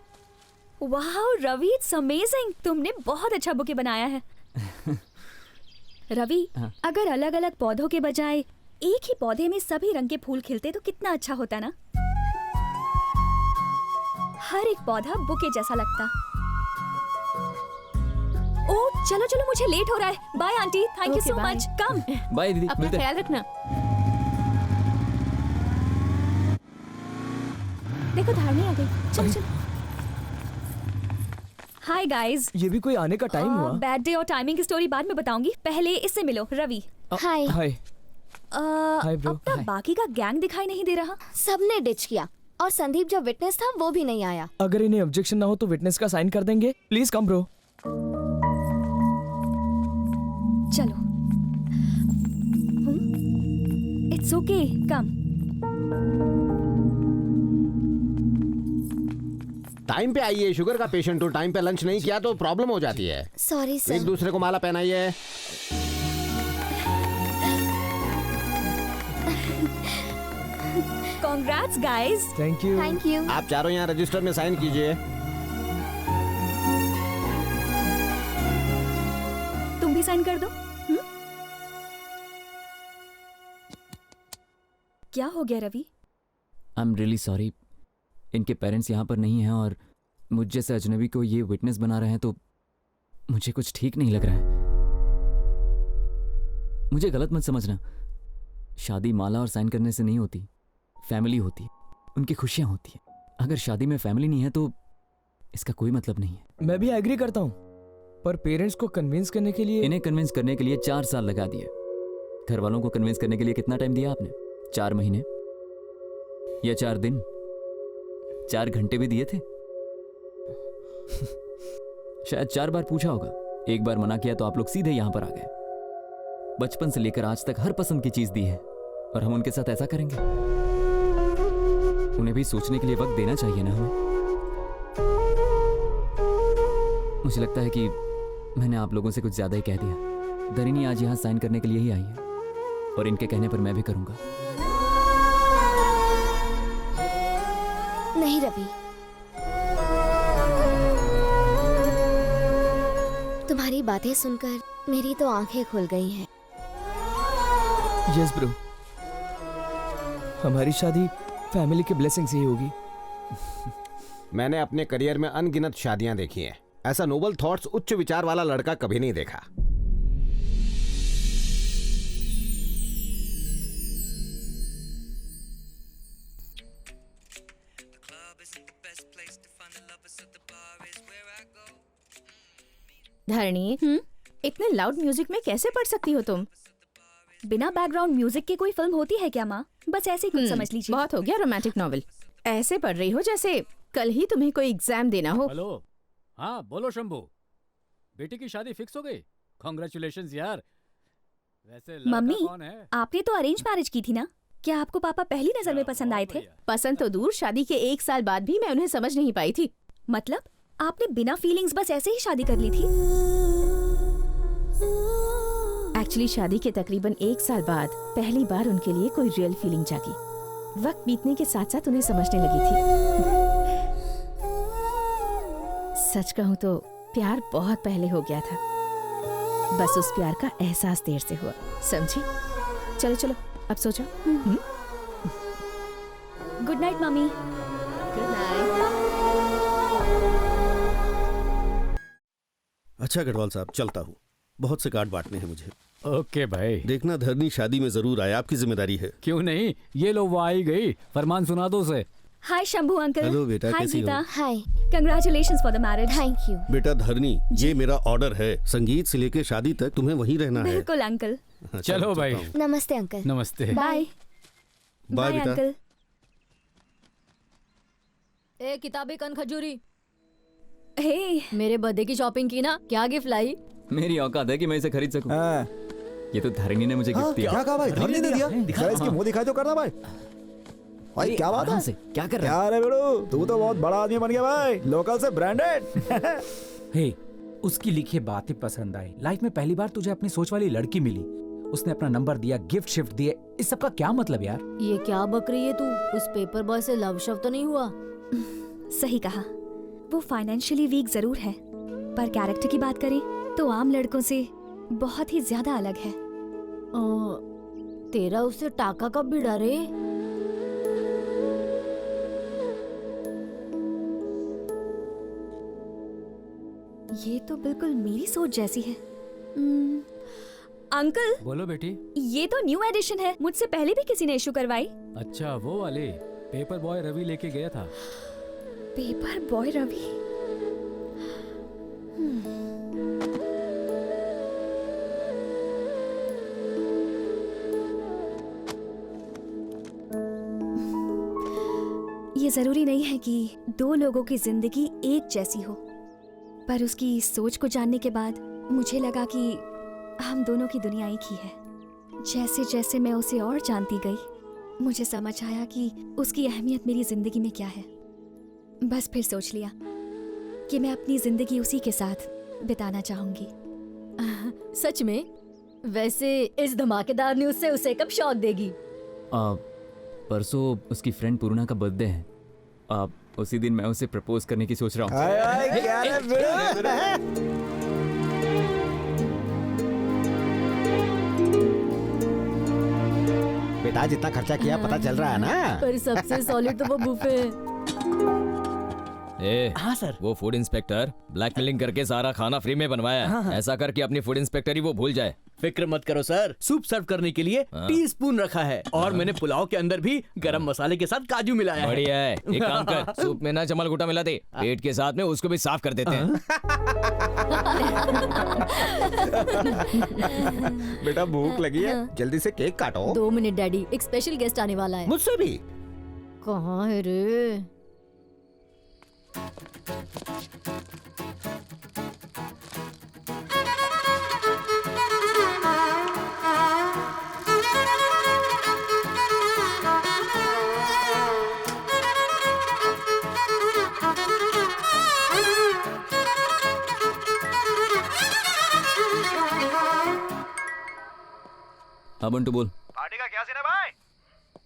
वाह रवि, इट्स अमेजिंग। तुमने बहुत अच्छा बुके बनाया है। रवि, अगर अलग अलग पौधों के बजाय एक ही पौधे में सभी रंग के फूल खिलते तो कितना अच्छा होता ना। हर एक पौधा बुके जैसा लगता। ओ चलो चलो, मुझे लेट हो रहा है। Bye aunty, thank you Okay, so bye. Much. Come. Bye दीदी, अपना मिलते हैं। ख्याल रखना। देखो धारणी आ गई। चलो चलो। Hi guys. ये भी कोई आने का टाइम हुआ? बैड डे और टाइमिंग की स्टोरी बाद में बताऊंगी, पहले इससे मिलो। Ravi. Hi. Hi. Hi bro. अपना बाकी का गैंग दिखाई नहीं दे रहा। सबने डिच किया और संदीप जो विटनेस था वो भी नहीं आया। अगर इन्हें ऑब्जेक्शन ना हो तो विटनेस का साइन कर देंगे। Please come bro. चलो। It's okay, come. टाइम पे आइए, शुगर का पेशेंट हो, टाइम पे लंच नहीं किया तो प्रॉब्लम हो जाती है। Sorry sir. एक दूसरे को माला पहनाइए। Congrats guys. Thank you. Thank you. आप चारों यहाँ रजिस्टर में साइन कीजिए। तुम भी साइन कर दो। क्या हो गया Ravi? I am really sorry. इनके पेरेंट्स यहाँ पर नहीं हैं और मुझ जैसे अजनबी को ये विटनेस बना रहे हैं तो मुझे कुछ ठीक नहीं लग रहा है। मुझे गलत मत समझना। शादी माला और साइन करने से नहीं होती, फैमिली होती है, उनकी खुशियाँ होती हैं। अगर शादी में फैमिली नहीं है तो इसका कोई मतलब नहीं है। मैं भी एग्री करता हूँ, पर पेरेंट्स को कन्विंस करने के लिए इन्हें कन्विंस करने के लिए 4 साल लगा दिए। घर वालों को कन्विंस करने के लिए कितना टाइम दिया आपने? 4 महीने या 4 दिन? 4 घंटे भी दिए थे? शायद 4 बार पूछा होगा, 1 बार मना किया तो आप लोग सीधे यहां पर आ गए। बचपन से लेकर आज तक हर पसंद की चीज दी है और हम उनके साथ ऐसा करेंगे? उन्हें भी सोचने के लिए वक्त देना चाहिए ना हमें। मुझे लगता है कि मैंने आप लोगों से कुछ ज्यादा ही कह दिया। दरिनी आज यहां साइन करने के लिए ही आई है और इनके कहने पर मैं भी करूंगा। नहीं रवि, तुम्हारी बातें सुनकर मेरी तो आंखें खुल गई हैं। यस ब्रो, हमारी शादी फैमिली के ब्लेसिंग से ही होगी। मैंने अपने करियर में अनगिनत शादियां देखी हैं। ऐसा नोबल थॉट्स, उच्च विचार वाला लड़का कभी नहीं देखा। धरणी, इतने लाउड म्यूजिक में कैसे पढ़ सकती हो तुम? बिना बैकग्राउंड म्यूजिक के कोई फिल्म होती है क्या माँ? बस ऐसे ही कुछ समझ लीजिए। बहुत हो गया रोमांटिक नॉवेल। ऐसे पढ़ रही हो जैसे कल ही तुम्हें कोई एग्जाम देना हो। हेलो, हाँ बोलो शंभू, बेटी की शादी फिक्स हो गई? कांग्रेचुलेशंस यार। वैसे लड़का मम्मी, कौन है? आपने तो अरेंज मैरिज की थी ना? क्या आपको पापा पहली नजर में पसंद आए थे? पसंद तो दूर, शादी के 1 साल बाद भी मैं उन्हें समझ नहीं पाई थी। मतलब आपने बिना फीलिंग्स बस ऐसे ही शादी कर ली थी? एक्चुअली शादी के तकरीबन 1 साल बाद पहली बार उनके लिए कोई रियल फीलिंग जागी। वक्त बीतने के साथ साथ उन्हें समझने लगी थी। सच कहूँ तो प्यार बहुत पहले हो गया था, बस उस प्यार का एहसास देर से हुआ, समझी? चलो चलो अब सो जाओ। Good night mummy. Good night. अच्छा गढ़वाल साहब, चलता हूँ, बहुत से कार्ड बांटने हैं मुझे। ओके भाई। देखना धरनी शादी में जरूर आए, आपकी जिम्मेदारी है। क्यों नहीं, ये लो वो आई गई। फरमान सुना दो उसे। हाय शंभू अंकल। हेलो बेटा, हाय कैसी हो? Geeta. Hi. Congratulations for the marriage. Thank you. बेटा धरनी, ये मेरा ऑर्डर है। संगीत से लेकर शादी तक तुम्हें वहीं रहना है। बिल्कुल अंकल। चलो भाई। नमस्ते अंकल। नमस्ते। बाय। बाय बेटा। अंकल। ए किताबी कन खजूरी, हे मेरे बर्थडे की शॉपिंग की ना? क्या गिफ्ट लाई? मेरी औकात है कि मैं इसे खरीद सकूं। ये तो धरणी ने मुझे गिफ्ट दिया। क्या कहा भाई? धरनी ने दिया? दिखा इसकी मुंह दिखाई तो करना भाई। भाई क्या बात है? क्या कर रहा है? क्या रे बेड़ू, तू तो बहुत बड़ा आदमी बन गया भाई, लोकल से ब्रांडेड। हे, उसकी लिखी बातें पसंद आई। लाइफ में पहली बार तुझे अपनी सोच वाली लड़की मिली, उसने अपना नंबर दिया, गिफ्ट शिफ्ट दिए, इस सब का क्या मतलब यार? ये क्या बक रही है तू? उस पेपर बॉय से लव शव तो नहीं हुआ? सही कहा, वो फाइनेंशियली वीक जरूर है, पर कैरेक्टर की बात करें तो आम लड़कों से बहुत ही ज्यादा अलग है। तेरा उससे टाका कब भिड़ा रे? ये तो बिल्कुल मेरी सोच जैसी है। अंकल, बोलो बेटी। ये तो न्यू एडिशन है, मुझसे पहले भी किसी ने इशू करवाई। अच्छा, वो वाले पेपर बॉय रवि लेके गया था। Paper boy Ravi? ये जरूरी नहीं है कि दो लोगों की जिंदगी एक जैसी हो, पर उसकी सोच को जानने के बाद मुझे लगा कि हम दोनों की दुनिया एक ही है। जैसे जैसे मैं उसे और जानती गई, मुझे समझ आया कि उसकी अहमियत मेरी जिंदगी में क्या है। बस फिर सोच लिया कि मैं अपनी जिंदगी उसी के साथ बिताना चाहूंगी। सच में? वैसे इस धमाकेदार न्यूज़ से उसे कब शॉक देगी? परसों उसकी फ्रेंड पूर्णा का बर्थडे है। उसी दिन मैं उसे प्रपोज करने की सोच रहा हूँ। बेटा, जितना खर्चा किया पता चल रहा है ना। पर सबसे सॉलिड तो वो बुफे है। हाँ सर, वो फूड इंस्पेक्टर ब्लैकमेलिंग करके सारा खाना फ्री में बनवाया है। हाँ। ऐसा करके अपनी फूड इंस्पेक्टर ही वो भूल जाए। फिक्र मत करो सर, सूप सर्व करने के लिए टीस्पून रखा है और मैंने पुलाव के अंदर भी गरम मसाले के साथ काजू मिलाया है। बढ़िया है। एक काम कर, सूप में ना चमल गुटा मिला दे, पेट के साथ में उसको भी साफ कर देते हैं। बेटा, भूख लगी है, जल्दी से केक काटो। 2 मिनट डैडी, एक स्पेशल गेस्ट आने वाला है। मुझसे भी? कहाँ है रे? हाँ बंटू बोल। पार्टी का क्या सीन है भाई?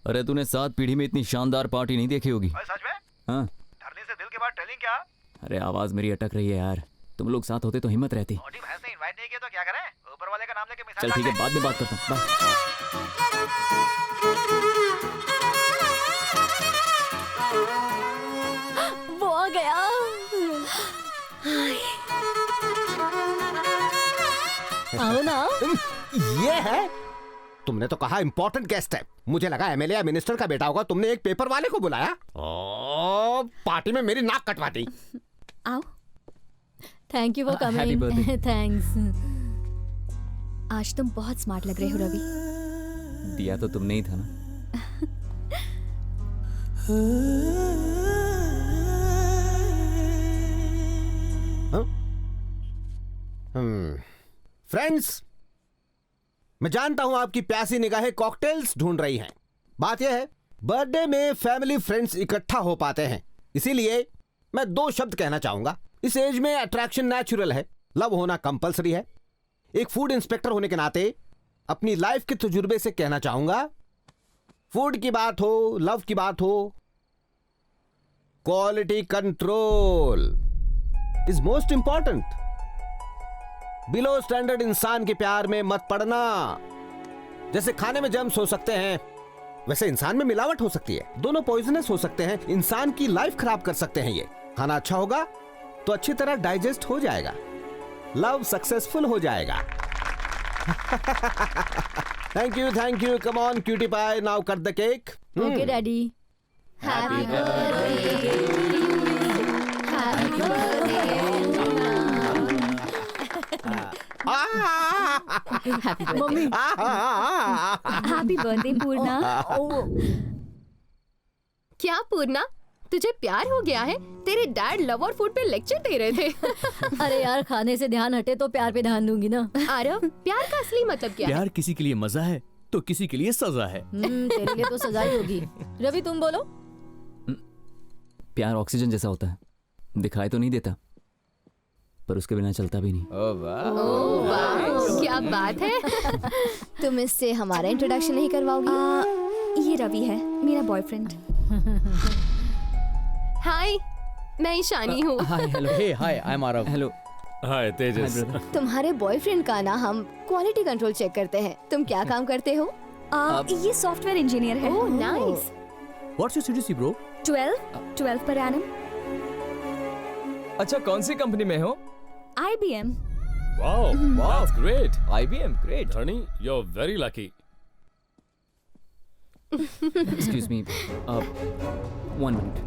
अरे तूने 7 पीढ़ी में इतनी शानदार पार्टी नहीं देखी होगी। सच में? हाँ। धरने से दिल के बाद टेलिंग क्या? अरे आवाज मेरी अटक रही है यार, तुम लोग साथ होते तो हिम्मत रहती। छोटी भैंस ने इनवाइट नहीं किया तो क्या करें? ऊपर वाले का नाम लेके मिसाल चल ठीक है, बाद में बात करता हूँ। वो आ गया। आओ ना। ये है? तुमने तो कहा इम्पोर्टेंट गेस्ट है, मुझे लगा एमएलए या मिनिस्टर का बेटा होगा। तुमने एक पेपर वाले को बुलाया। पार्टी में मेरी नाक कटवा दी। आओ। Thank you for Happy coming. birthday. Thanks. आज तुम बहुत स्मार्ट लग रहे हो रवि। दिया तो तुमने ही था ना। फ्रेंड्स, मैं जानता हूं आपकी प्यासी निगाहें कॉकटेल्स ढूंढ रही हैं। बात यह है, बर्थडे में फैमिली फ्रेंड्स इकट्ठा हो पाते हैं, इसीलिए मैं 2 शब्द कहना चाहूंगा। इस एज में अट्रैक्शन नेचुरल है, लव होना कंपलसरी है। एक फूड इंस्पेक्टर होने के नाते अपनी लाइफ के तजुर्बे से कहना चाहूंगा, फूड की बात हो, लव की बात हो, quality control is most important. Below standard इंसान के प्यार में मत पड़ना। जैसे खाने में जर्म्स हो सकते हैं, वैसे इंसान में मिलावट हो सकती है। दोनों पॉइजनस हो सकते हैं, इंसान की लाइफ खराब कर सकते हैं। ये खाना अच्छा होगा तो अच्छी तरह डाइजेस्ट हो जाएगा, लव सक्सेसफुल हो जाएगा। Thank you, come on cutie pie, now cut the cake. Okay daddy. Happy birthday. Mummy. Happy birthday Purna. क्या पूर्णा, तुझे प्यार हो गया है? तेरे डैड लव और फूड पे लेक्चर दे रहे थे। अरे यार, खाने से ध्यान हटे तो प्यार पे ध्यान दूंगी ना। आरव, प्यार का असली मतलब क्या है? प्यार किसी के लिए मजा है तो किसी के लिए सजा है। तेरे लिए तो सजा ही होगी। रवि तुम बोलो। प्यार ऑक्सीजन जैसा होता है, दिखाई तो नहीं देता पर उसके बिना चलता भी नहीं। ओह वाह, क्या बात है। तुम इससे हमारा इंट्रोडक्शन नहीं करवाओगी? ये रवि है, मेरा बॉयफ्रेंड। हाय, मैं ईशानी हूँ। Hi, hello. Hey, hi, I am Aarav. Hello. Hi Tejas. तुम्हारे बॉयफ्रेंड का ना हम क्वालिटी कंट्रोल चेक करते हैं। तुम क्या काम करते हो? ये सॉफ्टवेयर इंजीनियर है। Oh nice. What's your CTC bro? 12 per annum. अच्छा, कौन सी कंपनी में हो? IBM। Wow, that's great. IBM, great. Dhani, you're very lucky. Excuse me, 1 minute.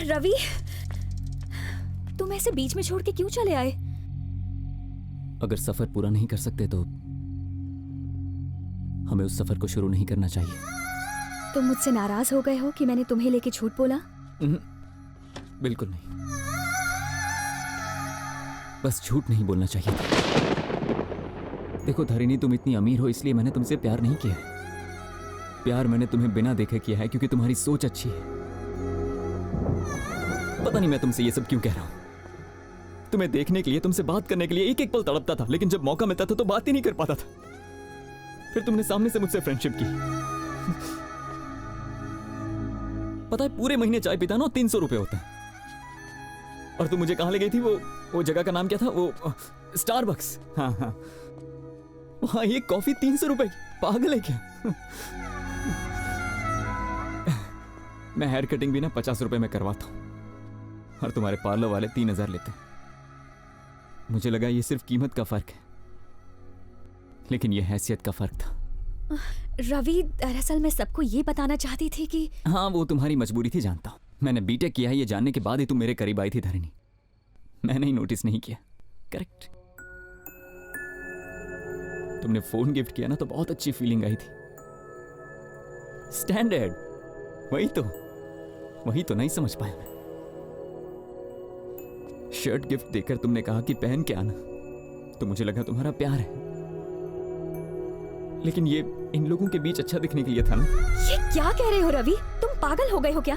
Ravi, तुम ऐसे बीच में छोड़ के क्यों चले आए? अगर सफर पूरा नहीं कर सकते तो हमें उस सफर को शुरू नहीं करना चाहिए। तुम मुझसे नाराज हो गए हो कि मैंने तुम्हें लेके झूठ बोला? बिल्कुल नहीं, बस झूठ नहीं बोलना चाहिए था। देखो धरिणी, तुम इतनी अमीर हो इसलिए मैंने तुमसे प्यार नहीं किया है। प्यार मैंने तुम्हें बिना देखे किया है क्योंकि तुम्हारी सोच अच्छी है। पता नहीं मैं तुमसे ये सब क्यों कह रहा हूं। तुम्हें देखने के लिए, तुमसे बात करने के लिए एक एक पल तड़पता था, लेकिन जब मौका मिलता था तो बात ही नहीं कर पाता था। फिर तुमने सामने से मुझसे फ्रेंडशिप की। पता है, पूरे महीने चाय पीता ना 300 रुपए होता है। और तुम मुझे कहां ले गई थी? वो जगह का नाम क्या था? वो स्टारबक्स। हाँ हाँ, वहां एक कॉफी 300 रुपए की। पागल है क्या? मैं हेयर कटिंग भी ना 50 रुपए में करवाता हूं और तुम्हारे पार्लर वाले 3000 लेते हैं। मुझे लगा ये सिर्फ कीमत का फर्क है, लेकिन ये हैसियत का फर्क था। रवि, दरअसल मैं सबको ये बताना चाहती थी कि हाँ, वो तुम्हारी मजबूरी थी, जानता हूं। मैंने बीटेक किया है ये जानने के बाद ही तुम मेरे करीब आई थी धरणी। मैंने ही नोटिस नहीं किया। करेक्ट। तुमने फोन गिफ्ट किया ना तो बहुत अच्छी फीलिंग आई थी। स्टैंडर्ड, वही तो नहीं समझ पाया मैं। शर्ट गिफ्ट देकर तुमने कहा कि पहन के आना, तो मुझे लगा तुम्हारा प्यार है। लेकिन ये इन लोगों के बीच अच्छा दिखने के लिए था ना। ये क्या कह रहे हो रवि? तुम पागल हो गए हो क्या?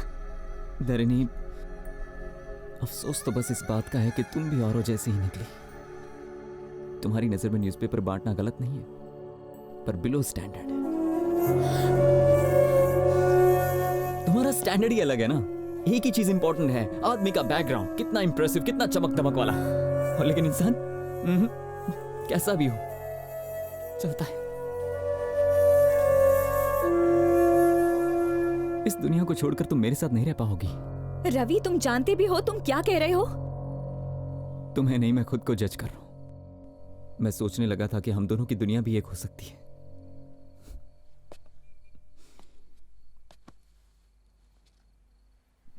धरणी, अफसोस तो बस इस बात का है कि तुम भी औरों जैसी ही निकली। तुम्हारी नजर में न्यूज़पेपर बांटना गलत नहीं है, पर बिलो स्टैंडर्ड है। तुम्हारा स्टैंडर्ड ही अलग है ना। एक ही चीज इंपॉर्टेंट है, आदमी का बैकग्राउंड कितना इंप्रेसिव, कितना चमक दमक वाला। और लेकिन इंसान कैसा भी हो चलता है। इस दुनिया को छोड़कर तुम मेरे साथ नहीं रह पाओगी। रवि, तुम जानते भी हो तुम क्या कह रहे हो? तुम्हें नहीं, मैं खुद को जज कर रहा हूं। मैं सोचने लगा था कि हम दोनों की दुनिया भी एक हो सकती है।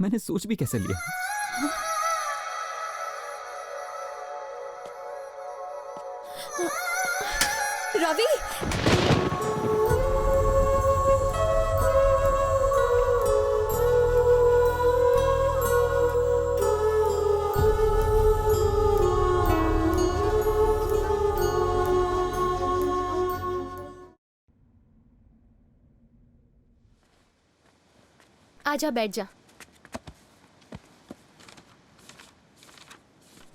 मैंने सोच भी कैसे लिया? रवि, आजा, बैठ जा।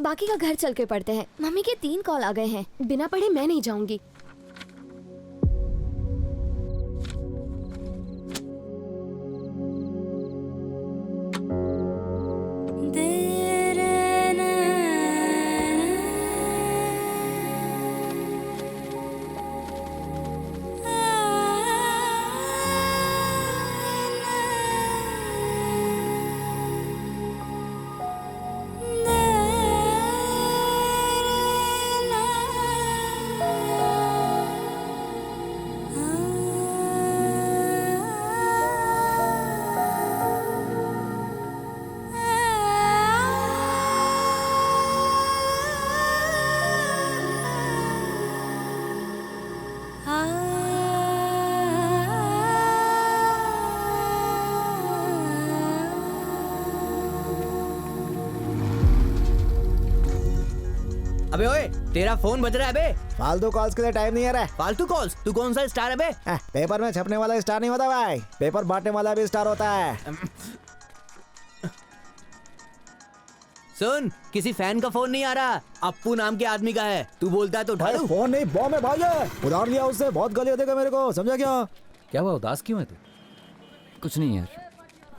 बाकी का घर चल के पढ़ते हैं। मम्मी के 3 कॉल आ गए हैं। बिना पढ़े मैं नहीं जाऊंगी। अबे ओए, तेरा फोन बज रहा है बे। फालतू कॉल्स के लिए टाइम नहीं है रे। फालतू कॉल्स? तू कौन सा स्टार है बे? पेपर में छपने वाला स्टार नहीं होता भाई, पेपर बांटने वाला भी स्टार होता है। सुन, किसी फैन का फोन नहीं आ रहा, अप्पू नाम के आदमी का है। तू बोलता है तो उठा लूं? फोन नहीं, बॉम्ब है भाई, उधार लिया उससे, बहुत गालियां देगा मेरे को, समझा क्या? क्या हुआ, उदास क्यों है तू? कुछ नहीं यार।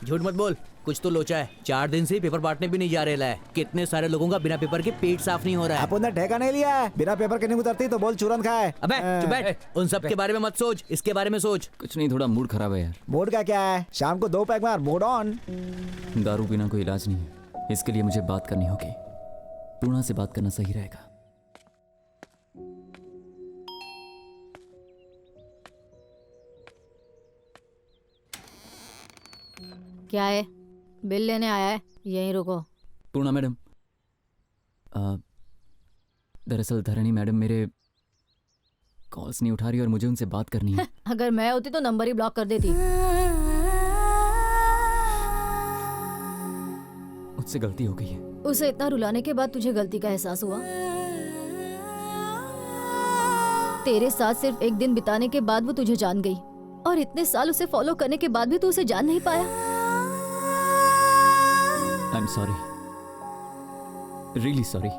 झूठ मत बोल, कुछ तो लोचा है। 4 दिन से पेपर बांटने भी नहीं जा रहा है। कितने सारे लोगों का बिना पेपर के पेट साफ नहीं हो रहा है। अपन ने ठेका नहीं लिया है, बिना पेपर के नहीं उतरती तो बोल चूरन खाए। अबे चुप बैठ, उन सब के बारे में मत सोच, इसके बारे में सोच। कुछ नहीं, थोड़ा मूड खराब है यार। मूड का क्या है, शाम को 2 पैक मार, मूड ऑन। दारू पीना कोई इलाज नहीं है, इसके लिए मुझे बात करनी होगी। पूर्णा से बात करना सही रहेगा। क्या है? बिल लेने आया है, यहीं रुको। पूर्णा मैडम, दरअसल धरणी मैडम मेरे कॉल्स नहीं उठा रही और मुझे उनसे बात करनी है। अगर मैं होती तो नंबर ही ब्लॉक कर देती। मुझसे गलती हो गई है। उसे इतना रुलाने के बाद तुझे गलती का एहसास हुआ? तेरे साथ सिर्फ एक दिन बिताने के बाद वो तुझे जान गई, और इतने साल उसे फॉलो करने के बाद भी तू उसे जान नहीं पाया। I'm sorry, really sorry।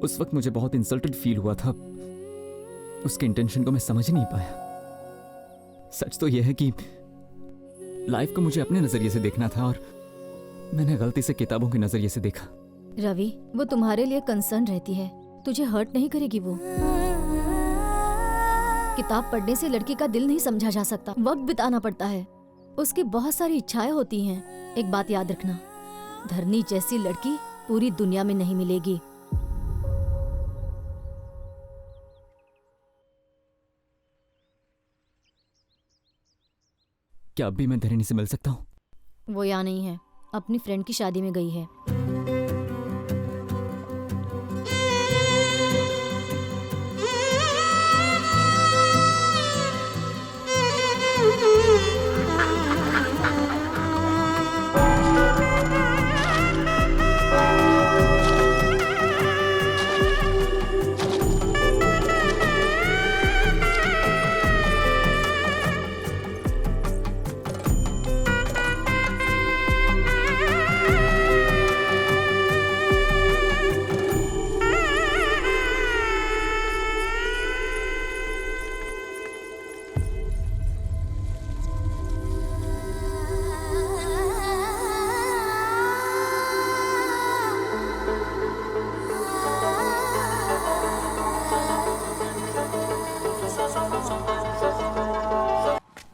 उस वक्त मुझे बहुत इंसल्टेड फील हुआ था, उसके इंटेंशन को मैं समझ ही नहीं पाया। सच तो यह है कि लाइफ को मुझे अपने नजरिए से देखना था और मैंने गलती से किताबों के नजरिए से देखा। रवि, वो तुम्हारे लिए कंसर्न रहती है, तुझे हर्ट नहीं करेगी वो। किताब पढ़ने से लड़की का दिल नहीं समझा जा सकता, वक्त बिताना पड़ता है। उसकी बहुत सारी इच्छाएं होती हैं। एक बात याद रखना, धरनी जैसी लड़की पूरी दुनिया में नहीं मिलेगी। क्या अब भी मैं धरणी से मिल सकता हूँ? वो यहाँ नहीं है, अपनी फ्रेंड की शादी में गई है।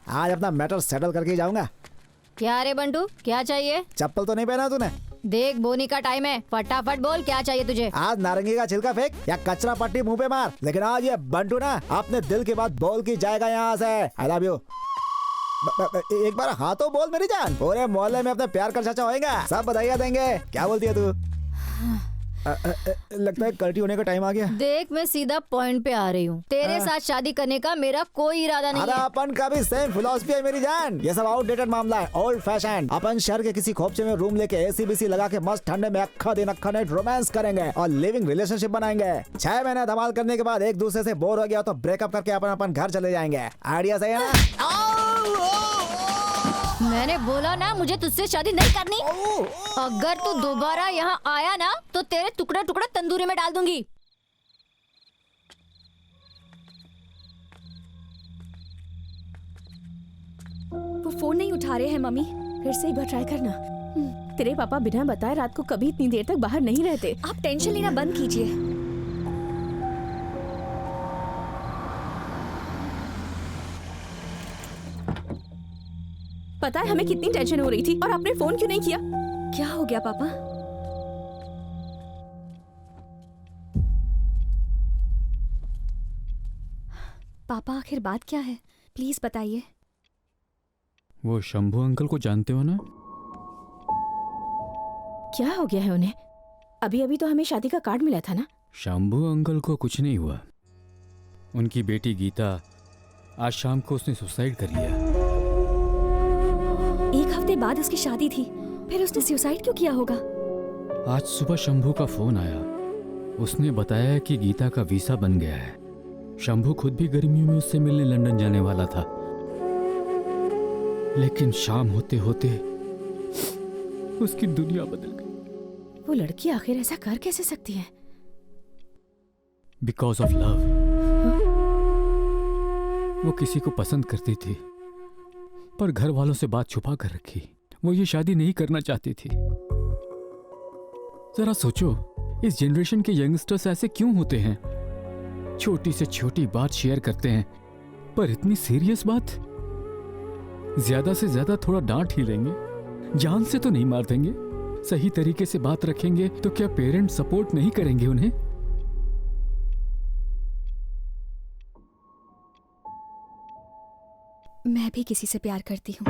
आज अपना मैटर सेटल करके ही जाऊंगा। क्या रे बंटू, क्या चाहिए? चप्पल तो नहीं पहना तूने? देख, बोनी का टाइम है, फटाफट बोल क्या चाहिए तुझे। आज नारंगी का छिलका फेंक या कचरा पट्टी मुंह पे मार, लेकिन आज ये बंटू ना अपने दिल की बात बोल के जाएगा यहाँ से। I love you. एक बार हाँ तो बोल मेरी जान, पूरे मोहल्ले में अपने प्यार का चाचा होएगा, सब बधाइयाँ देंगे। क्या बोलती है तू? लगता है कल्टी होने का टाइम आ गया। देख, मैं सीधा पॉइंट पे आ रही हूँ। तेरे साथ शादी करने का मेरा कोई इरादा नहीं है। अपन का भी सेम फिलॉसफी है मेरी जान। ये सब आउटडेटेड मामला है, ओल्ड फैशन। अपन शहर के किसी खोपचे में रूम लेके एसी बीसी लगा के मस्त ठंडे में अक्खा दिन अक्खा नाइट रोमांस करेंगे और लिविंग रिलेशनशिप बनाएंगे। 6 महीने धमाल करने के बाद एक दूसरे से बोर हो गया तो ब्रेकअप करके अपन घर चले जाएंगे। आइडिया सही है ना? मैंने बोला ना, मुझे तुझसे शादी नहीं करनी। अगर तू दोबारा यहाँ आया ना तो तेरे टुकड़ा टुकड़ा तंदूरी में डाल दूंगी। वो फोन नहीं उठा रहे हैं मम्मी। फिर से एक बार ट्राई करना। तेरे पापा बिना बताए रात को कभी इतनी देर तक बाहर नहीं रहते। आप टेंशन लेना बंद कीजिए। पता है हमें कितनी टेंशन हो रही थी, और आपने फोन क्यों नहीं किया? क्या हो गया पापा? पापा आखिर बात क्या है, प्लीज बताइए। वो शंभू अंकल को जानते हो ना? क्या हो गया है उन्हें? अभी अभी तो हमें शादी का कार्ड मिला था ना। शंभू अंकल को कुछ नहीं हुआ। उनकी बेटी गीता आज शाम को उसने सुसाइड कर लिया। 1 हफ्ते बाद उसकी शादी थी, फिर उसने सुसाइड क्यों किया होगा? आज सुबह शंभू का फोन आया, उसने बताया कि गीता का वीसा बन गया है। शंभू खुद भी गर्मियों में उससे मिलने लंदन जाने वाला था, लेकिन शाम होते होते उसकी दुनिया बदल गई। वो लड़की आखिर ऐसा कर कैसे सकती है? Because of love. वो किसी को पसंद करती थी, पर घर वालों से बात छुपा कर रखी। वो ये शादी नहीं करना चाहती थी। जरा सोचो, इस जनरेशन के यंगस्टर्स ऐसे क्यों होते हैं? छोटी से छोटी बात शेयर करते हैं, पर इतनी सीरियस बात? ज्यादा से ज्यादा थोड़ा डांट ही लेंगे, जान से तो नहीं मार देंगे। सही तरीके से बात रखेंगे तो क्या पेरेंट्स सपोर्ट नहीं करेंगे उन्हें? मैं भी किसी से प्यार करती हूँ।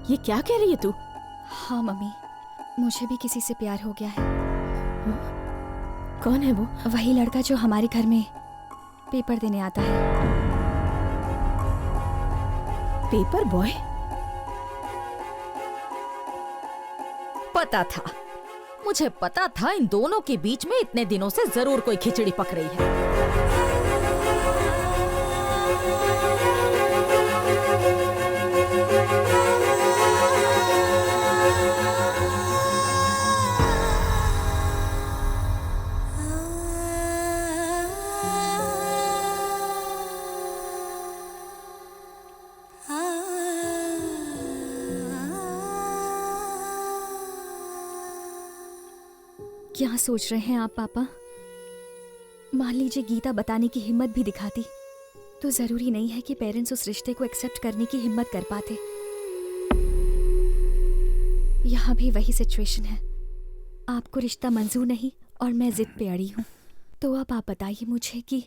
ये क्या कह रही है तू? हाँ मम्मी, मुझे भी किसी से प्यार हो गया है। कौन है वो? वही लड़का जो हमारे घर में पेपर देने आता है। Paper boy? पता था, मुझे पता था इन दोनों के बीच में इतने दिनों से जरूर कोई खिचड़ी पक रही है। क्या सोच रहे हैं आप पापा? मान लीजिए गीता बताने की हिम्मत भी दिखाती तो जरूरी नहीं है कि पेरेंट्स उस रिश्ते को एक्सेप्ट करने की हिम्मत कर पाते। यहाँ भी वही सिचुएशन है। आपको रिश्ता मंजूर नहीं और मैं जिद पे अड़ी हूँ। तो अब आप बताइए मुझे कि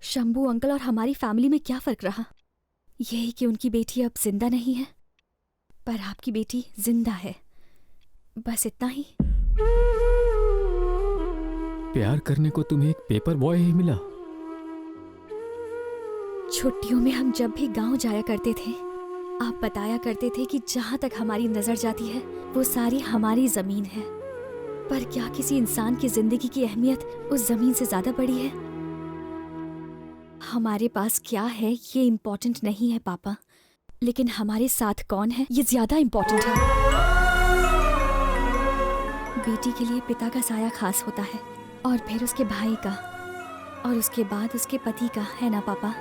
शंभू अंकल और हमारी फैमिली में क्या फर्क रहा? यही कि उनकी बेटी अब जिंदा नहीं है, पर आपकी बेटी जिंदा है। बस इतना ही। प्यार करने को तुम्हें एक पेपर बॉय ही मिला? छुट्टियों में हम जब भी गांव जाया करते थे, आप बताया करते थे कि जहां तक हमारी नजर जाती है वो सारी हमारी जमीन है। पर क्या किसी इंसान की जिंदगी की अहमियत उस जमीन से ज्यादा बड़ी है? हमारे पास क्या है ये इम्पोर्टेंट नहीं है पापा, लेकिन हमारे साथ कौन है ये ज्यादा इम्पोर्टेंट है। बेटी के लिए पिता का साया खास होता है, और फिर उसके भाई का, और उसके बाद उसके पति का, है ना पापा?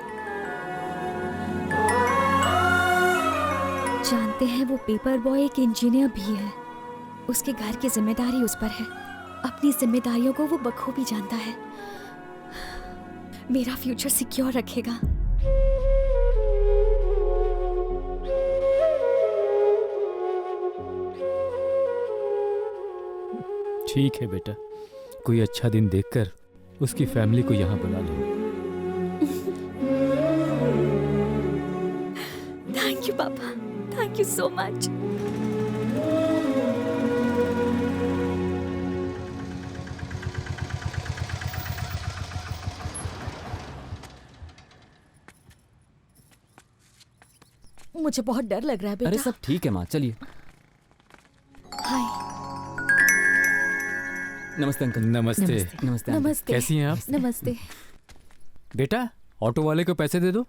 जानते हैं वो पेपर बॉय एक इंजीनियर भी है। उसके घर की जिम्मेदारी उस पर है। अपनी जिम्मेदारियों को वो बखूबी जानता है। मेरा फ्यूचर सिक्योर रखेगा। ठीक है बेटा, कोई अच्छा दिन देखकर उसकी फैमिली को यहाँ बुला लो। थैंक यू पापा, थैंक यू सो मच। मुझे बहुत डर लग रहा है बेटा। अरे सब ठीक है माँ, चलिए। हाय। नमस्ते अंकल। नमस्ते। नमस्ते। नमस्ते। कैसी हैं आप? नमस्ते। बेटा, ऑटो वाले को पैसे दे दो।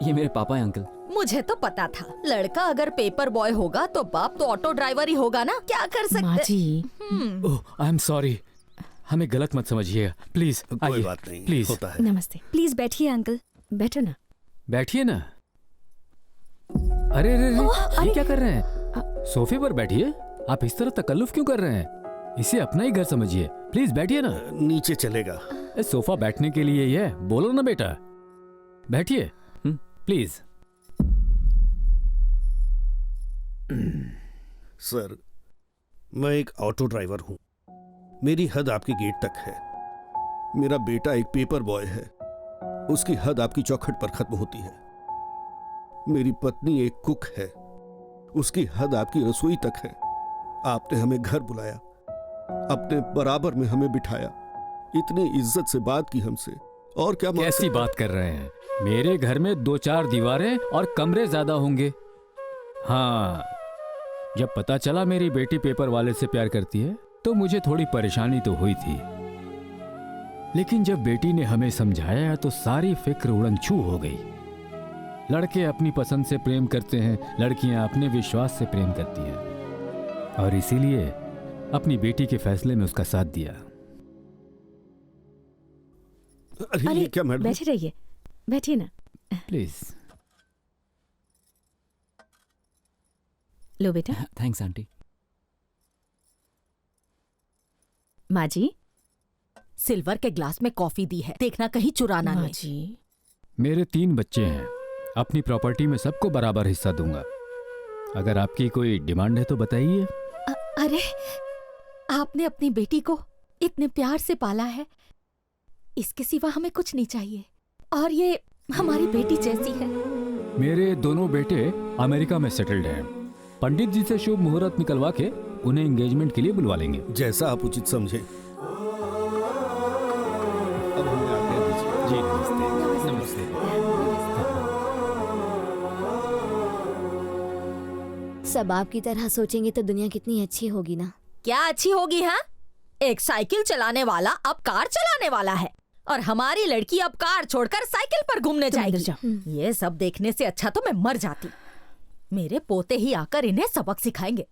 ये मेरे पापा हैं अंकल। मुझे तो पता था, लड़का अगर पेपर बॉय होगा तो बाप तो ऑटो ड्राइवर ही होगा ना। क्या कर सकते? माँ जी। ओह, आई एम सॉरी, हमें गलत मत समझिएगा प्लीज। कोई बात नहीं, प्लीज होता है। नमस्ते। प्लीज बैठिए अंकल। बैठो ना। बैठिए ना। अरे अरे अरे, ये क्या कर रहे हैं? सोफे पर बैठिए। आप इस तरह तकल्लुफ क्यों कर रहे हैं? इसे अपना ही घर समझिए। प्लीज बैठिए ना। नीचे चलेगा। सोफा बैठने के लिए ही है, बोलो ना बेटा। बैठिए प्लीज। सर, मैं एक ऑटो ड्राइवर हूं। मेरी हद आपके गेट तक है। मेरा बेटा एक पेपर बॉय है, उसकी हद आपकी चौखट पर खत्म होती है। मेरी पत्नी एक कुक है, उसकी हद आपकी रसोई तक है। आपने हमें घर बुलाया, अपने बराबर में हमें बिठाया, इतनी इज्जत से बात की हमसे, और क्या कैसी बात कर रहे हैं? मेरे घर में 2-4 दीवारें और कमरे ज्यादा होंगे। हाँ, जब पता चला मेरी बेटी पेपर वाले से प्यार करती है तो मुझे थोड़ी परेशानी तो हुई थी, लेकिन जब बेटी ने हमें समझाया तो सारी फिक्र उड़नछू हो गई। लड़के अपनी पसंद से प्रेम करते हैं, लड़कियां अपने विश्वास से प्रेम करती हैं, और इसीलिए अपनी बेटी के फैसले में उसका साथ दिया। अरे ये क्या मैडम? बैठे रहिए, बैठिए ना प्लीज। लो बेटा। Thanks aunty. माँ जी, सिल्वर के ग्लास में कॉफी दी है, देखना कहीं चुराना नहीं। जी, मेरे 3 बच्चे हैं, अपनी प्रॉपर्टी में सबको बराबर हिस्सा दूंगा। अगर आपकी कोई डिमांड है तो बताइए। अरे, आपने अपनी बेटी को इतने प्यार से पाला है, इसके सिवा हमें कुछ नहीं चाहिए, और ये हमारी बेटी जैसी है। मेरे दोनों बेटे अमेरिका में सेटल्ड हैं। पंडित जी से शुभ मुहूर्त निकलवा के उन्हें एंगेजमेंट के लिए बुलवा लेंगे। जैसा आप उचित समझे। अब हमें आज्ञा दीजिए। जी नमस्ते। नमस्ते। सब आपकी तरह सोचेंगे तो दुनिया कितनी अच्छी होगी ना। क्या अच्छी होगी? हाँ, एक साइकिल चलाने वाला अब कार चलाने वाला है, और हमारी लड़की अब कार छोड़कर साइकिल पर घूमने जाएगी। ये सब देखने से अच्छा तो मैं मर जाती। मेरे पोते ही आकर इन्हें सबक सिखाएंगे।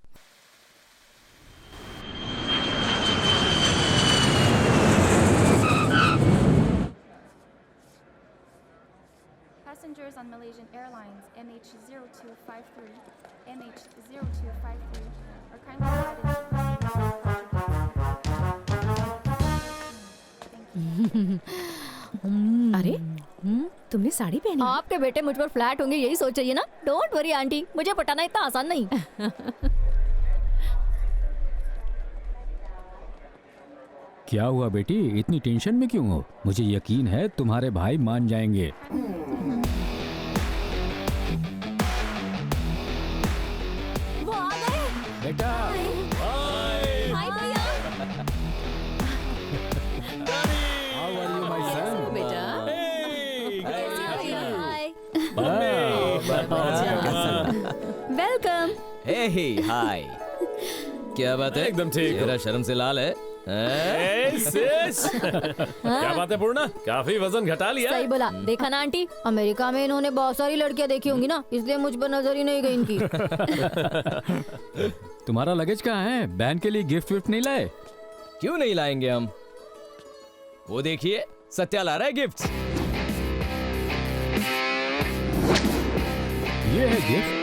Passengers on Malaysian Airlines MH0253, MH0253 are kindly अरे तुमने साड़ी पहनी? आपके बेटे मुझ पर फ्लैट होंगे यही सोच रही है ना। डोंट वरी आंटी, मुझे पटाना इतना आसान नहीं। क्या हुआ बेटी, इतनी टेंशन में क्यों हो? मुझे यकीन है तुम्हारे भाई मान जाएंगे। वो आ गए बेटा। हाय भैया। How are you, my son? बेटा। वेलकम। हे हाय। क्या बात है? एकदम ठीक। चेहरा शर्म से लाल है। क्या बात है पूर्णा, काफी वजन घटा लिया। सही बोला। देखा ना आंटी, अमेरिका में इन्होंने बहुत सारी लड़कियां देखी होंगी ना, इसलिए मुझ पर नजर ही नहीं गई इनकी। तुम्हारा लगेज कहाँ है? बहन के लिए गिफ्ट विफ्ट नहीं लाए? क्यों नहीं लाएंगे हम? वो देखिए, सत्या ला रहा है गिफ्ट। ये है गिफ्ट।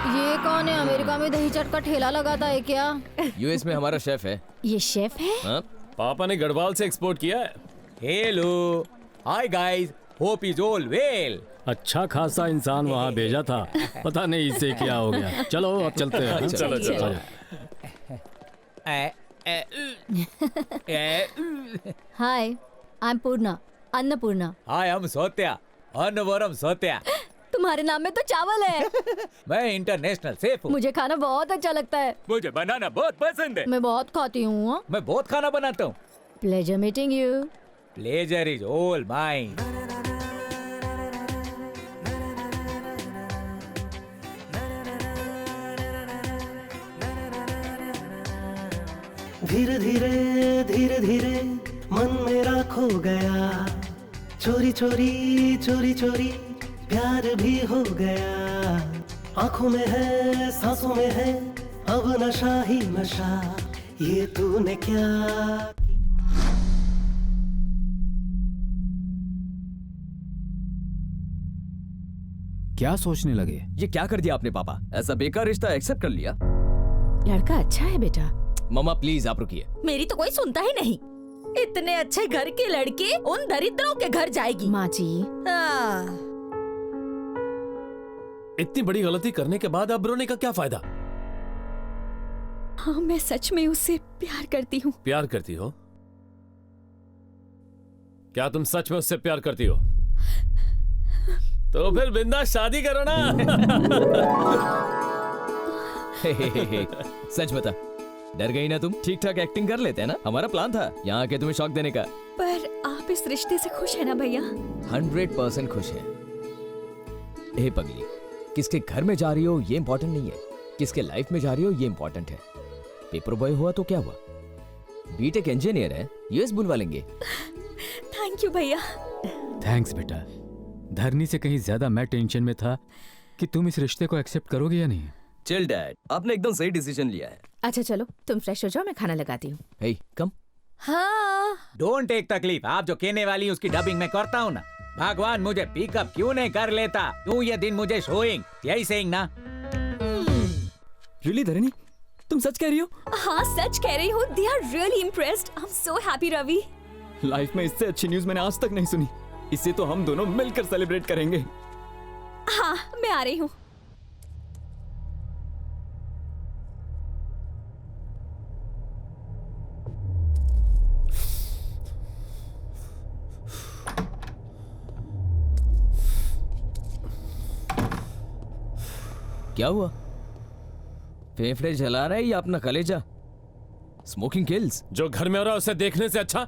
ये कौन है? अमेरिका में दही चट का ठेला लगाता है क्या? यूएस में हमारा शेफ है। ये शेफ है? हाँ? पापा ने गढ़वाल से एक्सपोर्ट किया है। Hello, hi guys, hope is all well. अच्छा खासा इंसान वहाँ भेजा था, पता नहीं इसे क्या हो गया। चलो अब चलते हैं। चलो चलो। हाय, आई एम पूर्णा, अन्नपूर्णा। हाय, हम सोत्या, अन्नवरम सोत्या। तुम्हारे नाम में तो चावल है। मैं इंटरनेशनल शेफ हूँ। मुझे खाना बहुत अच्छा लगता है। मुझे बनाना बहुत पसंद है। मैं बहुत खाती हूँ। मैं बहुत खाना बनाता हूँ। Pleasure meeting you. Pleasure is all mine. धीरे धीरे धीरे धीरे मन मेरा खो गया, चोरी चोरी चोरी चोरी प्यार भी हो गया। आंखों में है, सांसों में है, अब नशा ही नशा, ये तूने क्या। क्या सोचने लगे? ये क्या कर दिया आपने पापा? ऐसा बेकार रिश्ता एक्सेप्ट कर लिया। लड़का अच्छा है बेटा। मम्मा प्लीज आप रुकिए। मेरी तो कोई सुनता ही नहीं। इतने अच्छे घर की लड़की उन दरिद्रों के घर जाएगी। माँ जी, इतनी बड़ी गलती करने के बाद अब रोने का क्या फायदा? हाँ, मैं सच में उससे प्यार करती हूँ। प्यार करती हो? क्या तुम सच में उससे प्यार करती हो? तो फिर बिंदास शादी करो ना। सच बता, डर गई ना तुम? ठीक ठाक एक्टिंग कर लेते हैं ना। हमारा प्लान था यहाँ आके तुम्हें शॉक देने का। पर आप इस रिश्ते से खुश है ना भैया? 100% खुश है। ए पगली, किसके घर में जा रही हो ये इंपॉर्टेंट नहीं है, किसके लाइफ में जा रही हो ये इंपॉर्टेंट है। पेपर बॉय हुआ तो क्या हुआ, बीटेक इंजीनियर है, यूएस बुलवा लेंगे। थैंक यू भैया। थैंक्स बेटा। धरनी से कहीं ज्यादा मैं टेंशन में था कि तुम इस रिश्ते को एक्सेप्ट करोगे या नहीं। चिल डैड, आपने एकदम सही डिसीजन लिया है। अच्छा चलो तुम फ्रेश हो जाओ, मैं खाना लगाती हूँ। हे कम। हाँ डोंट टेक तकलीफ, आप जो कहने वाली उसकी डबिंग मैं करता हूँ ना। भगवान मुझे पिकअप क्यों नहीं कर लेता, तू ये दिन मुझे शोइंग, यही सेइंग ना। रियली धरनी, तुम सच कह रही हो? हाँ सच कह रही हूँ। They are really impressed. I am so happy Ravi. Life में इससे अच्छी न्यूज़ मैंने आज तक नहीं सुनी। इसे तो हम दोनों मिलकर सेलिब्रेट करेंगे। हाँ मैं आ रही हूँ। क्या हुआ, फेफड़े जला रहा है या अपना कलेजा? Smoking kills. जो घर में हो रहा है उसे देखने से अच्छा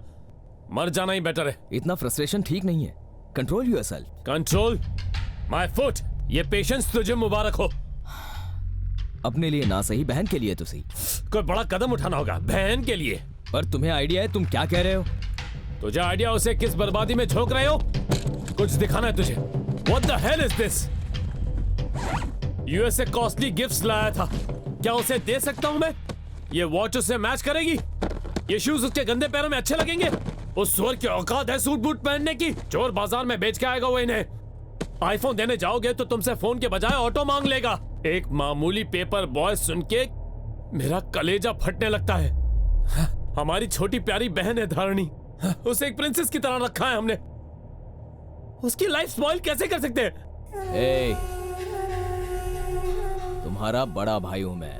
मर जाना ही बेटर है। इतना फ्रस्ट्रेशन ठीक नहीं है, control yourself. Control my foot. ये पेशेंस तुझे मुबारक हो। अपने लिए ना सही, बहन के लिए तो सही। कोई बड़ा कदम उठाना होगा बहन के लिए। पर तुम्हें आइडिया है, तुम क्या कह रहे हो? तुझे आइडिया उसे किस बर्बादी में झोंक रहे हो? कुछ दिखाना है तुझे। What the hell is this? US से कॉस्टली गिफ्ट्स लाया था, क्या उसे दे सकता हूं मैं? ये वॉच उससे मैच करेगी? ये शूज उसके गंदे पैरों में अच्छे लगेंगे? उस सुअर की औकात है सूट बूट पहनने की? चोर बाजार में बेच के आएगा वो इन्हें। आईफोन देने जाओगे तो तुमसे फोन के बजाय ऑटो मांग लेगा। एक मामूली पेपर बॉय सुन के मेरा कलेजा फटने लगता है। हमारी छोटी प्यारी बहन है धरणी, उसे एक प्रिंसेस की तरह रखा है हमने। उसकी लाइफ स्पॉइल कैसे कर सकते हैं? तुम्हारा बड़ा भाई हूं मैं।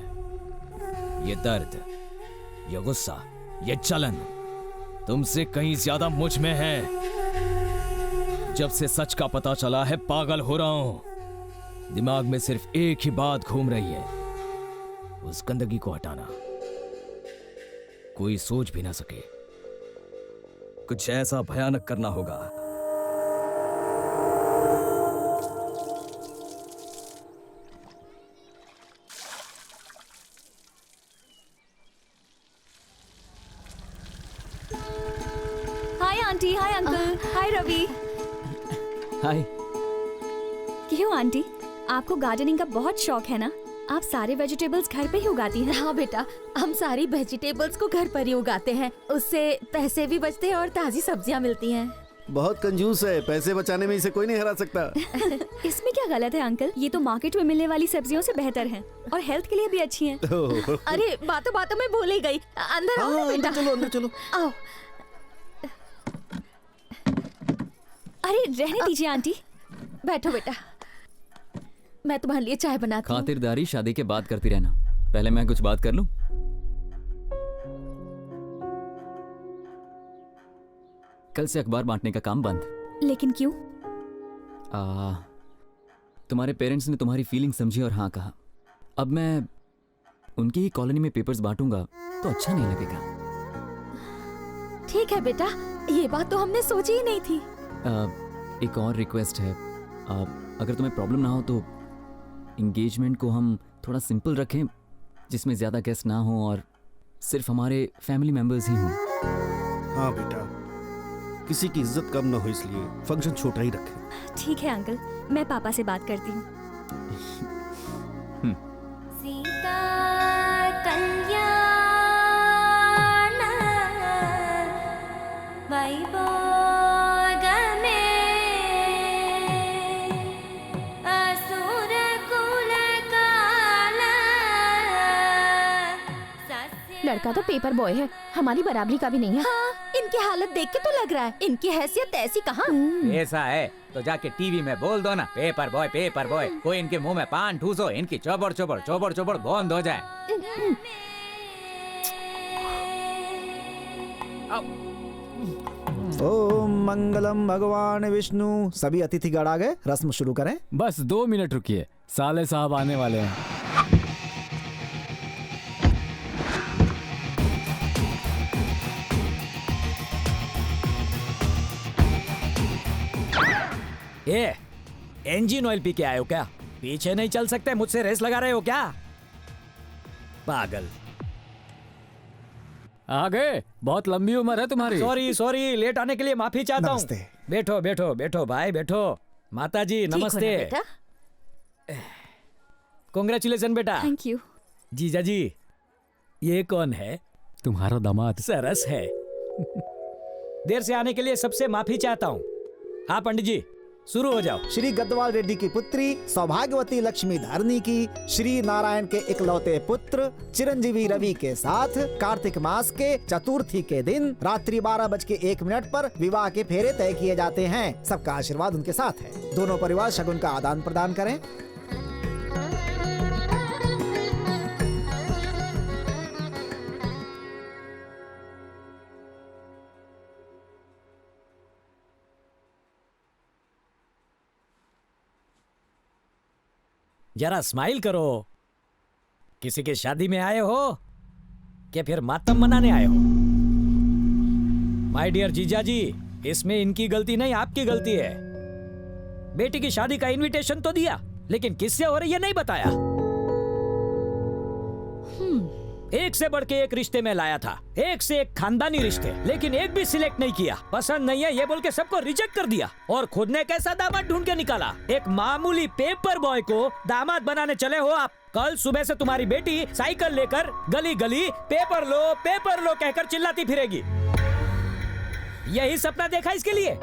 ये दर्द, ये गुस्सा, ये चलन तुमसे कहीं ज्यादा मुझ में है। जब से सच का पता चला है पागल हो रहा हूं। दिमाग में सिर्फ एक ही बात घूम रही है, उस गंदगी को हटाना। कोई सोच भी ना सके। कुछ ऐसा भयानक करना होगा। हाय आंटी, हाय अंकल, हाय रवि। हाय। क्यों आंटी, आपको गार्डनिंग का बहुत शौक है ना? आप सारे वेजिटेबल्स घर पे ही उगाती हैं? हाँ बेटा, हम सारी वेजिटेबल्स को घर पर ही उगाते हैं। उससे पैसे भी बचते हैं और ताजी सब्जियाँ मिलती हैं। बहुत कंजूस है, पैसे बचाने में इसे कोई नहीं हरा सकता। इसमें क्या गलत है अंकल? ये तो मार्केट में मिलने वाली सब्जियों से बेहतर हैं और हेल्थ के लिए भी अच्छी हैं। अरे बातों बातों में भूल ही गई। अंदर आओ ना बेटा। चलो अंदर चलो। आओ। अरे रहने दीजिए आंटी। बैठो बेटा, मैं तुम्हारे लिए चाय बनाती हूँ। खातिरदारी शादी के बाद करती रहना, पहले मैं कुछ बात कर लूं। कल से अखबार बांटने का काम बंद। लेकिन क्यों? तुम्हारे पेरेंट्स ने तुम्हारी फीलिंग समझी और हाँ कहा। अब मैं उनकी ही कॉलोनी में पेपर्स बांटूंगा तो अच्छा नहीं लगेगा। ठीक है बेटा, ये बात तो हमने सोची ही नहीं थी। एक और रिक्वेस्ट है, अगर तुम्हें प्रॉब्लम ना हो तो इंगेजमेंट को हम थोड़ा सिंपल रखें, जिसमें ज़्यादा गेस्ट ना हो और सिर्फ हमारे फैमिली मेंबर्स ही हों। हाँ बेटा, किसी की इज्जत कम ना हो इसलिए फंक्शन छोटा ही रखें। ठीक है अंकल, मैं पापा से बात करती हूँ। सीता कल्याण वैभोगमे असुर कुल काल। लड़का तो पेपर बॉय है, हमारी बराबरी का भी नहीं है। हाँ, इनकी हालत देख के तो लग रहा है इनकी हैसियत ऐसी कहाँ। ऐसा है तो जाके टीवी में बोल दो ना, पेपर बॉय पेपर बॉय। कोई इनके मुंह में पान ठूसो, इनकी चौबड़ चौबड़ चौबड़ चौबड़ बंद हो जाए। ओम मंगलम भगवान विष्णु। सभी अतिथिगण आ गए, रस्म शुरू करें। बस 2 मिनट रुकिए, साले साहब आने वाले हैं। इंजन ऑयल पी के आए हो क्या? पीछे नहीं चल सकते, मुझसे रेस लगा रहे हो क्या? पागल। आगे बहुत लंबी उम्र है तुम्हारी। सॉरी लेट आने के लिए माफी चाहता हूँ। बैठो बैठो बैठो भाई बैठो। माता जी नमस्ते। कांग्रेचुलेशन बेटा। Thank you. जीजा जी ये कौन है? तुम्हारा दामाद। सरस है। देर से आने के लिए सबसे माफी चाहता हूँ। हाँ पंडित जी शुरू हो जाओ। श्री गद्वाल रेड्डी की पुत्री सौभाग्यवती लक्ष्मी धारनी की श्री नारायण के इकलौते पुत्र चिरंजीवी रवि के साथ कार्तिक मास के चतुर्थी के दिन रात्रि 12:01 पर विवाह के फेरे तय किए जाते हैं। सबका आशीर्वाद उनके साथ है। दोनों परिवार शगुन का आदान प्रदान करें। जरा स्माइल करो। किसी की शादी में आए हो कि फिर मातम मनाने आए हो? माय डियर जीजा जी, इसमें इनकी गलती नहीं आपकी गलती है। बेटी की शादी का इनविटेशन तो दिया लेकिन किससे हो रही है नहीं बताया। एक से बढ़ के एक रिश्ते में लाया था, एक से एक खानदानी रिश्ते, लेकिन एक भी सिलेक्ट नहीं किया। पसंद नहीं है ये बोल के सबको रिजेक्ट कर दिया और खुद ने कैसा दामाद ढूंढ के निकाला। एक मामूली पेपर बॉय को दामाद बनाने चले हो आप। कल सुबह से तुम्हारी बेटी साइकिल लेकर गली गली पेपर लो कहकर चिल्लाती फिरेगी। यही सपना देखा इसके लिए।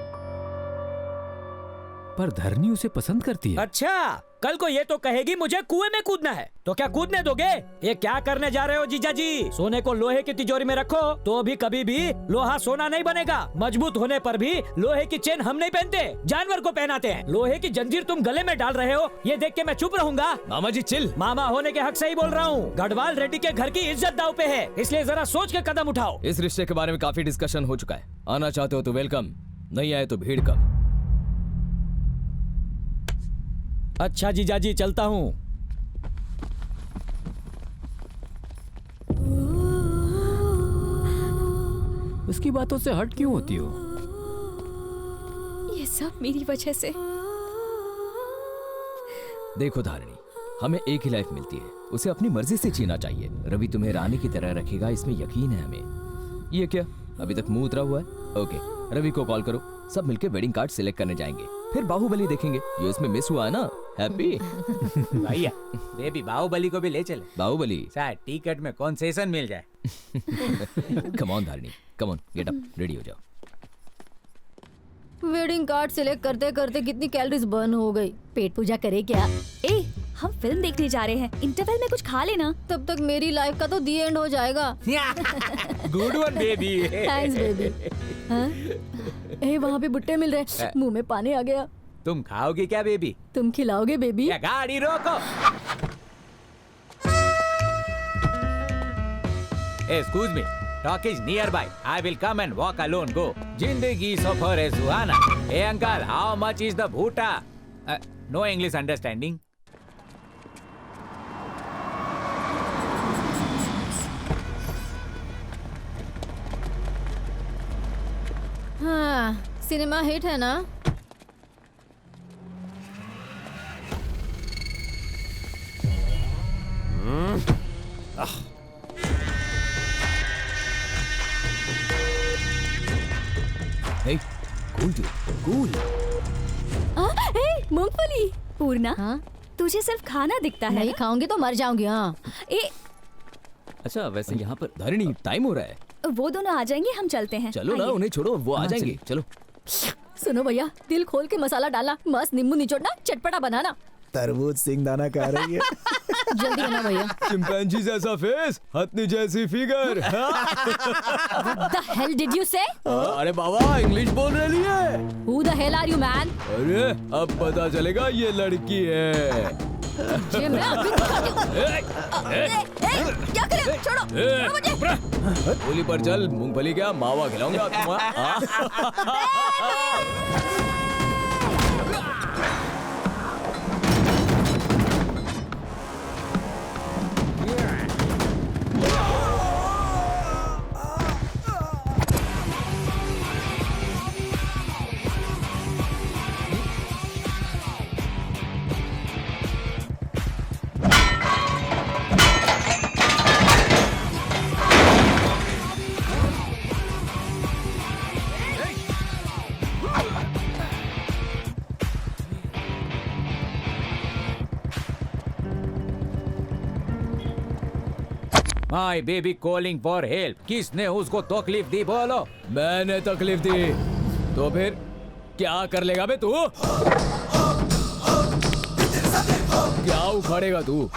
पर धरनी उसे पसंद करती है। अच्छा, कल को ये तो कहेगी मुझे कुएं में कूदना है, तो क्या कूदने दोगे? ये क्या करने जा रहे हो जीजा जी? सोने को लोहे की तिजोरी में रखो तो भी कभी भी लोहा सोना नहीं बनेगा। मजबूत होने पर भी लोहे की चेन हम नहीं पहनते, जानवर को पहनाते हैं। लोहे की जंजीर तुम गले में डाल रहे हो, ये देख के मैं चुप रहूंगा? मामा जी चिल। मामा होने के हक से ही बोल रहा हूँ। गढ़वाल रेड्डी के घर की इज्जत दाव पे है, इसलिए जरा सोच के कदम उठाओ। इस रिश्ते के बारे में काफी डिस्कशन हो चुका है। आना चाहते हो तो वेलकम, नहीं आए तो भीड़ कम। अच्छा जीजा जी चलता हूँ। उसकी बातों से हट क्यों होती हो? ये सब मेरी वजह से। देखो धारणी, हमें एक ही लाइफ मिलती है, उसे अपनी मर्जी से जीना चाहिए। रवि तुम्हें रानी की तरह रखेगा, इसमें यकीन है हमें। ये क्या अभी तक मुंह उतरा हुआ है? ओके, रवि को कॉल करो, सब मिलके वेडिंग कार्ड सिलेक्ट करने जाएंगे, फिर बाहुबली देखेंगे। ये उसमें मिस हुआ है ना। हैप्पी भैया बेबी बाहुबली को भी ले चले। बाहुबली शायद टिकट में कंसेशन मिल जाए। Come on Dharni, come on, get up, ready हो जाओ। वेडिंग कार्ड सिलेक्ट करते करते कितनी कैलोरीज बर्न हो गई। पेट पूजा करे क्या? ए, हम फिल्म देखने जा रहे हैं, इंटरवल में कुछ खा लेना। तब तक मेरी लाइफ का तो दी एंड हो जाएगा। Good one baby. Thanks baby. ए वहाँ पे भुट्टे मिल रहे, मुंह में पानी आ गया। तुम खाओगे क्या बेबी? तुम खिलाओगे बेबी? या गाड़ी रोको। Excuse me, talk is nearby. I will come and walk alone. Go. जिंदगी सफर है सुहाना। Hey uncle, how much is the bhuta? No English understanding. हाँ, सिनेमा हिट है ना? Hey, cool dude, cool. मूंगफली। पूर्णा, हाँ? तुझे सिर्फ खाना दिखता है। नहीं खाऊंगी तो मर जाऊंगी। हाँ। अच्छा वैसे यहाँ पर धारणी टाइम हो रहा है। वो दोनों आ जाएंगे, हम चलते हैं। चलो ना, उन्हें छोड़ो, वो आ जाएंगे। चलो। सुनो भैया, दिल खोल के मसाला डालना, मस्त नींबू निचोड़ना, चटपटा बनाना। तरबूज सिंगदाना खा रही है। जल्दी बना भैया। चिंपैंजी जैसा फेस, हथनी जैसी figure. What the hell did you say? अरे बाबा इंग्लिश बोल रही है। Who the hell are you man? अरे अब पता चलेगा ये लड़की है। ये मैं अभी दिखाती हूँ। क्या करे? छोड़ो मुझे। होली पर चल, मूंगफली क्या मावा खिलाऊंगा my baby calling for help. किसने उसको तकलीफ दी बोलो? मैंने तकलीफ दी तो फिर क्या कर लेगा बे तू? क्या उखाड़ेगा तू?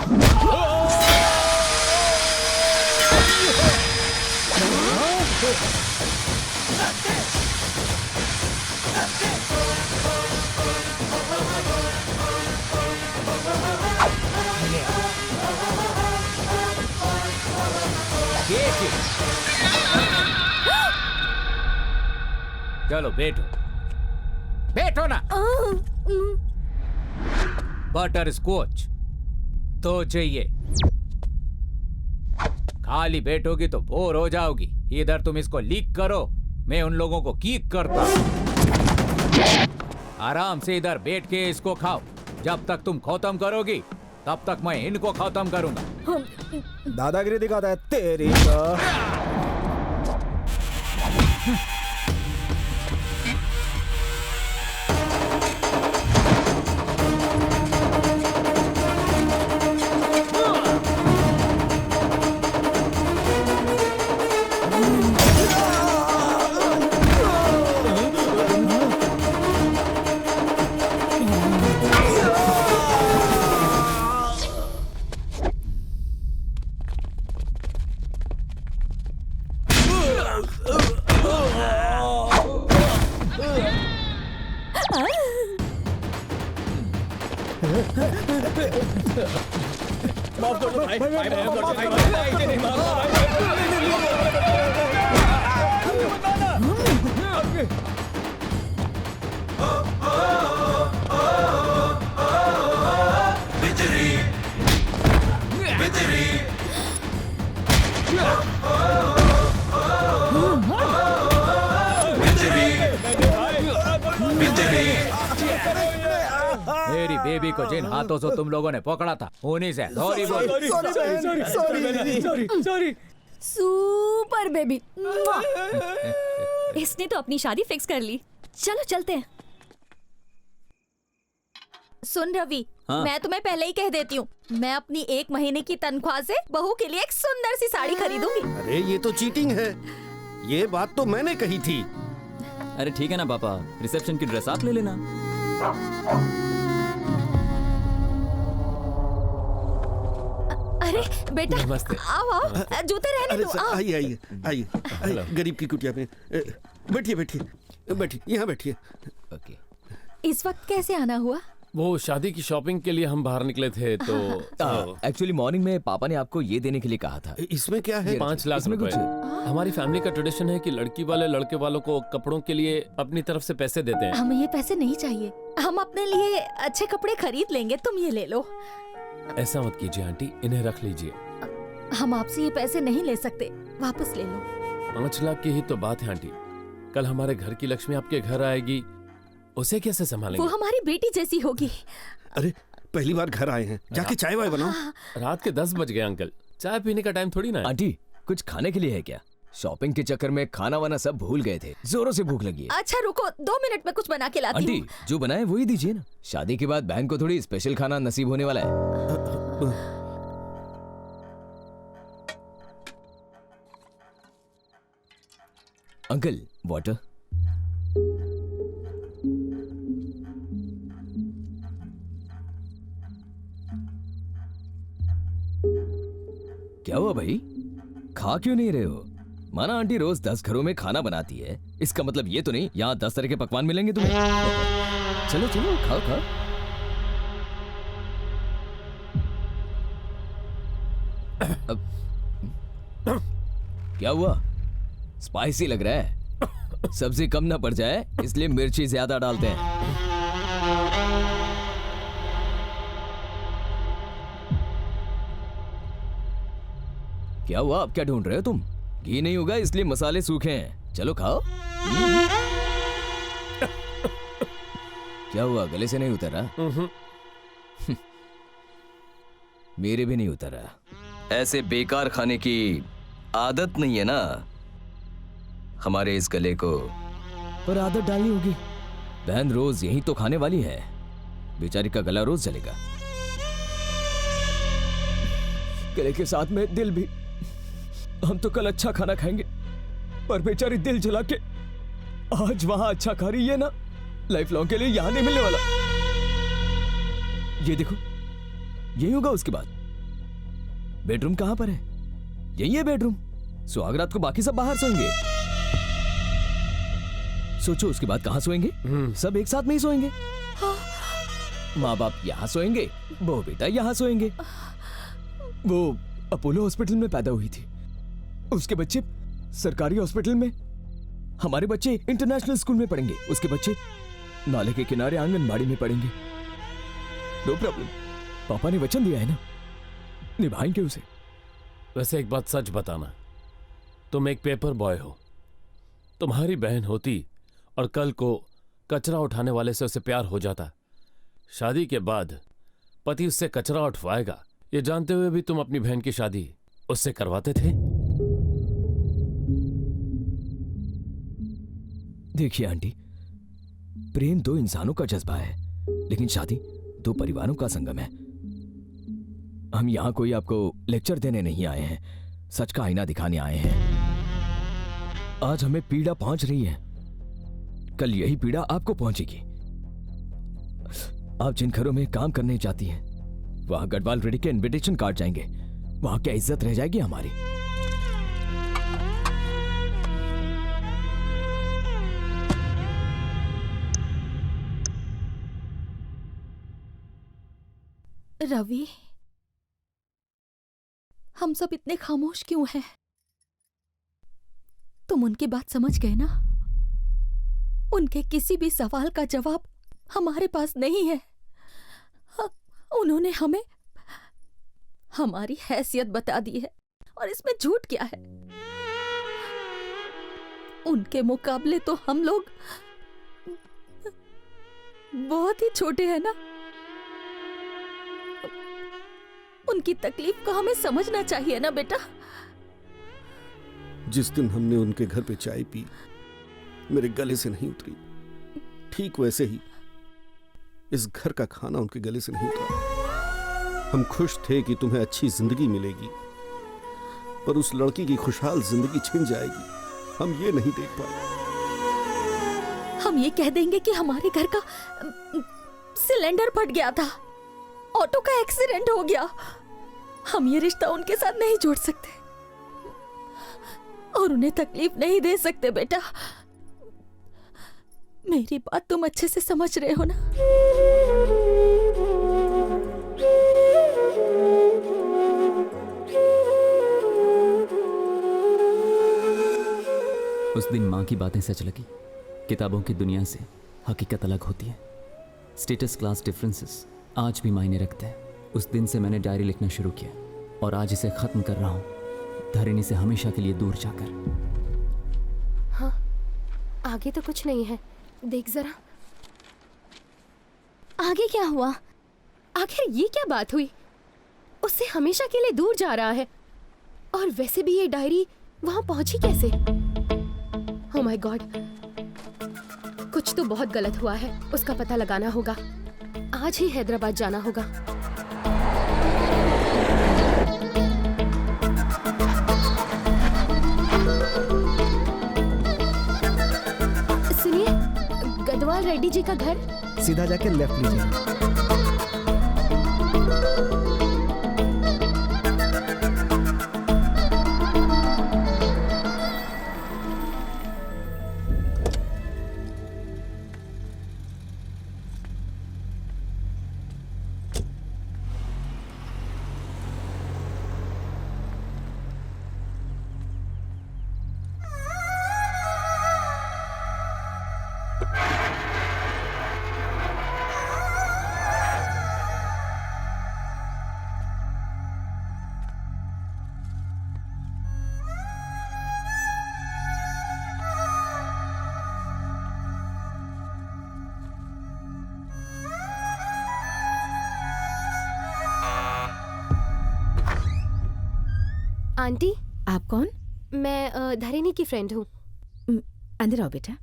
चलो बैठो, बैठो ना। बटर स्कॉच तो चाहिए। खाली बैठोगी तो बोर हो जाओगी। इधर तुम इसको लीक करो, मैं उन लोगों को कीक करता हूं। आराम से इधर बैठ के इसको खाओ। जब तक तुम खत्म करोगी तब तक मैं इनको खत्म करूंगा। दादागिरी दिखाता है तेरी तो। मेरी बेबी को जिन हाथों से तुम लोगों ने पकड़ा था उन्हीं से सॉरी सॉरी। Super baby. इसने तो अपनी शादी फिक्स कर ली। चलो चलते हैं। सुन रवि, हाँ? मैं तुम्हें पहले ही कह देती हूँ, मैं अपनी 1 महीने की तनख्वाह से बहू के लिए एक सुंदर सी साड़ी खरीदूंगी। अरे ये तो चीटिंग है। ये बात तो मैंने कही थी। अरे ठीक है ना पापा, रिसेप्शन की ड्रेस आप ले लेना। अरे बेटा, नमस्ते। आओ आओ, जूते रहने दो। आओ। आइए आइए आइए, गरीब की कुटिया में बैठिए बैठिए बैठिए, यहाँ बैठिए। इस वक्त कैसे आना हुआ? वो शादी की शॉपिंग के लिए हम बाहर निकले थे तो एक्चुअली मॉर्निंग में पापा ने आपको ये देने के लिए कहा था। इसमें क्या है? 5 लाख इसमें रुपए। हमारी फैमिली का ट्रेडिशन है कि लड़की वाले लड़के वालों को कपड़ों के लिए अपनी तरफ से पैसे देते हैं। हमें ये पैसे नहीं चाहिए, हम अपने लिए अच्छे कपड़े खरीद लेंगे, तुम ये ले लो। ऐसा मत कीजिए आंटी, इन्हें रख लीजिए। हम आपसे ये पैसे नहीं ले सकते, वापस ले लो। 5 लाख की ही तो बात है आंटी। कल हमारे घर की लक्ष्मी आपके घर आएगी, उसे कैसे संभालेंगे? वो हमारी बेटी जैसी होगी। अरे पहली बार घर आए हैं, जाके चाय वाय बनाओ। रात के 10 बज गए अंकल, चाय पीने का टाइम थोड़ी ना है। आंटी कुछ खाने के लिए है क्या? शॉपिंग के चक्कर में खाना वाना सब भूल गए थे, जोरों से भूख लगी है। अच्छा रुको, 2 मिनट में कुछ बना के लाती हूँ। आंटी जो बनाए वही दीजिए ना। शादी के बाद बहन को थोड़ी स्पेशल खाना नसीब होने वाला है। Uncle water. क्या हुआ भाई, खा क्यों नहीं रहे हो? माना आंटी रोज 10 घरों में खाना बनाती है, इसका मतलब ये तो नहीं यहाँ 10 तरह के पकवान मिलेंगे तुम्हें। चलो चलो खाओ खाओ। क्या हुआ, स्पाइसी लग रहा है? सब्जी कम ना पड़ जाए इसलिए मिर्ची ज्यादा डालते हैं। क्या हुआ, अब क्या ढूंढ रहे हो तुम? घी नहीं होगा इसलिए मसाले सूखे हैं, चलो खाओ। क्या हुआ, गले से नहीं उतरा? मेरे भी नहीं उतरा। ऐसे बेकार खाने की आदत नहीं है ना हमारे इस गले को, पर आदत डालनी होगी। बहन रोज यही तो खाने वाली है, बेचारी का गला रोज जलेगा। गले के साथ में दिल भी। हम तो कल अच्छा खाना खाएंगे, पर बेचारी दिल जला के आज वहां अच्छा खा रही है ना, लाइफ लॉन्ग के लिए यहां नहीं मिलने वाला। ये देखो, यही होगा उसके बाद। बेडरूम कहां पर है? यही है बेडरूम। सुहागरात को बाकी सब बाहर सोएंगे। सोचो उसके बाद कहां सोएंगे? सब एक साथ में ही सोएंगे। माँ बाप यहां सोएंगे, वो बेटा यहां सोएंगे। वो अपोलो हॉस्पिटल में पैदा हुई थी, उसके बच्चे सरकारी हॉस्पिटल में, हमारे बच्चे इंटरनेशनल स्कूल में पढ़ेंगे, उसके बच्चे नाले के किनारे आंगनबाड़ी में पढ़ेंगे। नो प्रॉब्लम, पापा ने वचन दिया है ना, निभाएंगे उसे। वैसे एक बात सच बताना, तुम एक पेपर बॉय हो। तुम्हारी बहन होती और कल को कचरा उठाने वाले से उसे प्यार हो जाता, शादी के बाद पति उससे कचरा उठवाएगा, ये जानते हुए भी तुम अपनी बहन की शादी उससे करवाते थे। देखिए आंटी, प्रेम दो इंसानों का जज्बा है, लेकिन शादी दो परिवारों का संगम है। हम यहां कोई आपको लेक्चर देने नहीं आए हैं, सच का आईना दिखाने आए हैं। आज हमें पीड़ा पहुंच रही है, कल यही पीड़ा आपको पहुंचेगी। आप जिन घरों में काम करने जाती हैं, वहां गढ़वाल रेड्डी के इनविटेशन कार्ड जाएंगे, वहां क्या इज्जत रह जाएगी हमारी? रवि, हम सब इतने खामोश क्यों हैं? तुम उनकी बात समझ गए ना? उनके किसी भी सवाल का जवाब हमारे पास नहीं है। उन्होंने हमें हमारी हैसियत बता दी है, और इसमें झूठ क्या है? उनके मुकाबले तो हम लोग बहुत ही छोटे हैं ना। उनकी तकलीफ को हमें समझना चाहिए ना बेटा। जिस दिन हमने उनके घर पे चाय पी, मेरे गले से नहीं उतरी, ठीक वैसे ही इस घर का खाना उनके गले से नहीं उतरा। हम खुश थे कि तुम्हें अच्छी जिंदगी मिलेगी, पर उस लड़की की खुशहाल जिंदगी छिन जाएगी, हम ये नहीं देख पाए। हम ये कह देंगे कि हमारे घर का सिलेंडर फट गया था, ऑटो का एक्सीडेंट हो गया। हम ये रिश्ता उनके साथ नहीं जोड़ सकते और उन्हें तकलीफ नहीं दे सकते बेटा। मेरी बात तुम अच्छे से समझ रहे हो ना? उस दिन माँ की बातें सच लगी। किताबों की दुनिया से हकीकत अलग होती है। स्टेटस क्लास डिफरेंसेस आज भी मायने रखते हैं। उस दिन से मैंने डायरी लिखना शुरू किया और आज इसे खत्म कर रहा हूँ, धरणी से हमेशा के लिए दूर जाकर। हाँ, आगे तो कुछ नहीं है, देख जरा। आगे क्या हुआ? आखिर ये क्या बात हुई? उससे हमेशा के लिए दूर जा रहा है, और वैसे भी ये डायरी वहां पहुंची कैसे? ओह माय गॉड, कुछ तो बहुत गलत हुआ है। उसका पता लगाना होगा। आज ही हैदराबाद जाना होगा। सुनिए, गढ़वाल रेड्डी जी का घर सीधा जाके लेफ्ट लीजिए। आंटी, आप कौन? मैं धरणी की फ्रेंड हूँ। अंदर आओ बेटा।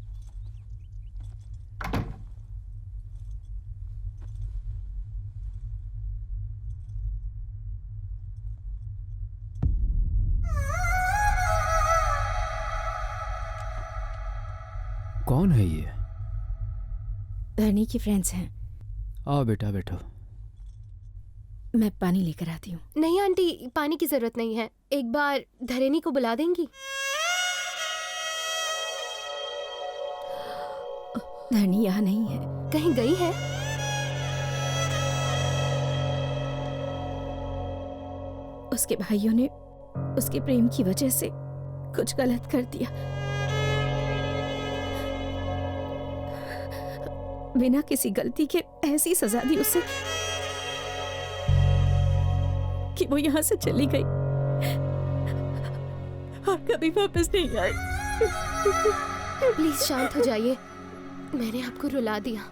कौन है ये? धरनी की फ्रेंड्स हैं। आओ बेटा बैठो। मैं पानी लेकर आती हूँ। नहीं आंटी, पानी की जरूरत नहीं है। एक बार धरनी को बुला देंगी? धरनी यहाँ नहीं है। कहीं गई है? उसके भाइयों ने उसके प्रेम की वजह से कुछ गलत कर दिया। बिना किसी गलती के ऐसी सजा दी उसे कि वो यहाँ से चली गई और कभी वापस नहीं आई। प्लीज शांत हो जाइए। मैंने आपको रुला दिया।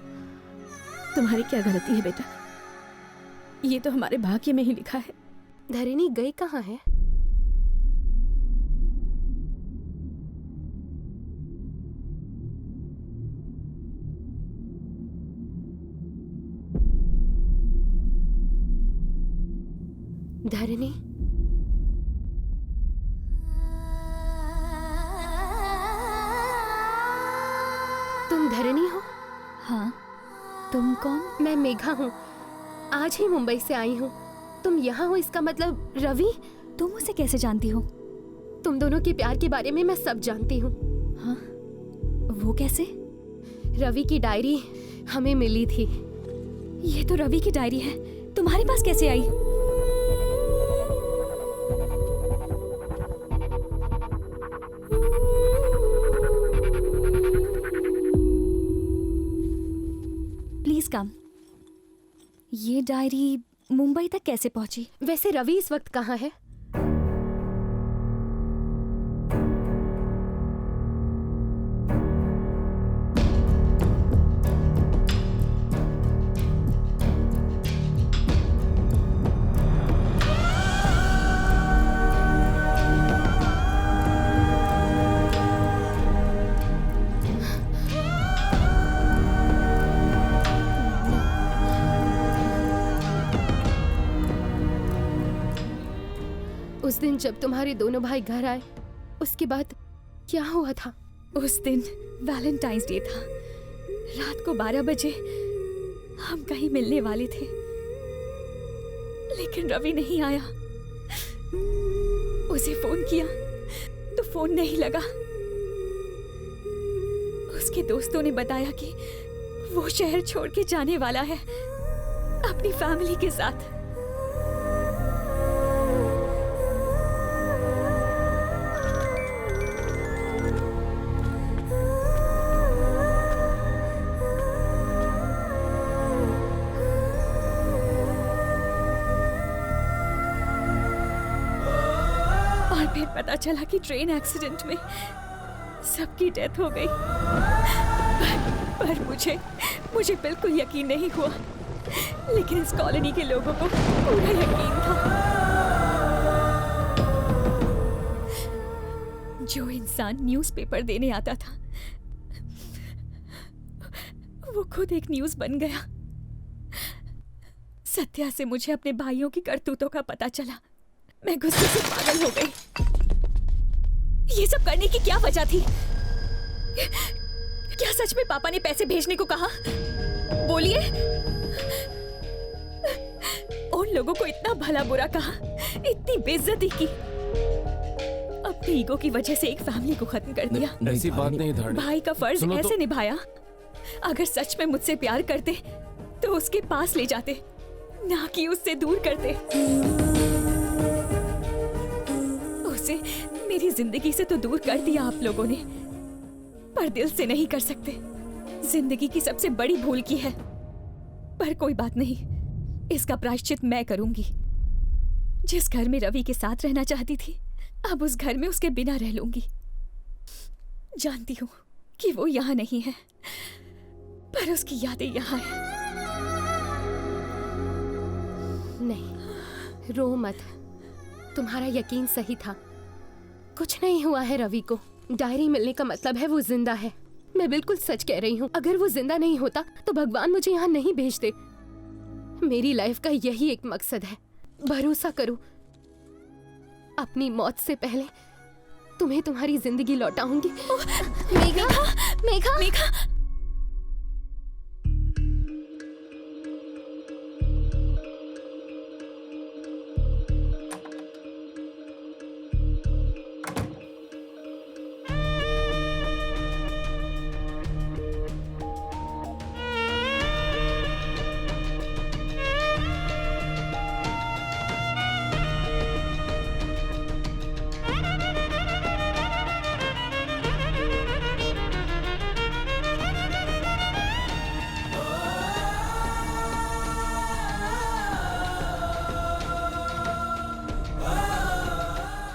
तुम्हारी क्या गलती है बेटा? ये तो हमारे भाग्य में ही लिखा है। धरनी गई कहाँ है? धरनी, तुम धरनी हो? हाँ, तुम कौन? मैं मेघा हूँ। आज ही मुंबई से आई हूँ। तुम यहाँ हो इसका मतलब रवि? तुम उसे कैसे जानती हो? तुम दोनों के प्यार के बारे में मैं सब जानती हूँ। हाँ? वो कैसे? रवि की डायरी हमें मिली थी। ये तो रवि की डायरी है, तुम्हारे पास कैसे आई? Please come. ये डायरी मुंबई तक कैसे पहुंची? वैसे रवि इस वक्त कहाँ है? उस दिन जब तुम्हारे दोनों भाई घर आए, उसके बाद क्या हुआ था? उस दिन वैलेंटाइंस डे था। रात को 12 बजे हम कहीं मिलने वाले थे, लेकिन रवि नहीं आया। उसे फोन किया तो फोन नहीं लगा। उसके दोस्तों ने बताया कि वो शहर छोड़ के जाने वाला है अपनी फैमिली के साथ। फिर पता चला कि ट्रेन एक्सीडेंट में सबकी डेथ हो गई। पर मुझे बिल्कुल यकीन नहीं हुआ, लेकिन इस कॉलोनी के लोगों को पूरा यकीन था। जो इंसान न्यूज़पेपर देने आता था, वो खुद एक न्यूज़ बन गया। सत्या से मुझे अपने भाइयों की करतूतों का पता चला। मैं गुस्से से पागल हो गई। ये सब करने की क्या वजह थी? क्या सच में पापा ने पैसे भेजने को कहा? बोलिए। उन लोगों को इतना भला बुरा कहा, इतनी बेइज्जती की, अपनी ईगो की वजह से एक फैमिली को खत्म कर दिया। ऐसी बात नहीं धरनी। भाई का फर्ज ऐसे निभाया। अगर सच में मुझसे प्यार करते तो उसके पास ले जाते, ना कि उससे दूर करते। उसे मेरी जिंदगी से तो दूर कर दिया आप लोगों ने, पर दिल से नहीं कर सकते। जिंदगी की सबसे बड़ी भूल की है, पर कोई बात नहीं, इसका प्रायश्चित मैं करूंगी। जिस घर में रवि के साथ रहना चाहती थी, अब उस घर में उसके बिना रह लूंगी। जानती हूँ कि वो यहाँ नहीं है, पर उसकी यादें यहाँ हैं। नहीं, रो मत। तुम्हारा यकीन सही था। कुछ नहीं हुआ है रवि को। डायरी मिलने का मतलब है वो जिंदा है। मैं बिल्कुल सच कह रही हूँ। अगर वो जिंदा नहीं होता तो भगवान मुझे यहाँ नहीं भेजते। मेरी लाइफ का यही एक मकसद है। भरोसा करो, अपनी मौत से पहले तुम्हें तुम्हारी जिंदगी लौटाऊंगी। मेघा, मेघा, मेघा,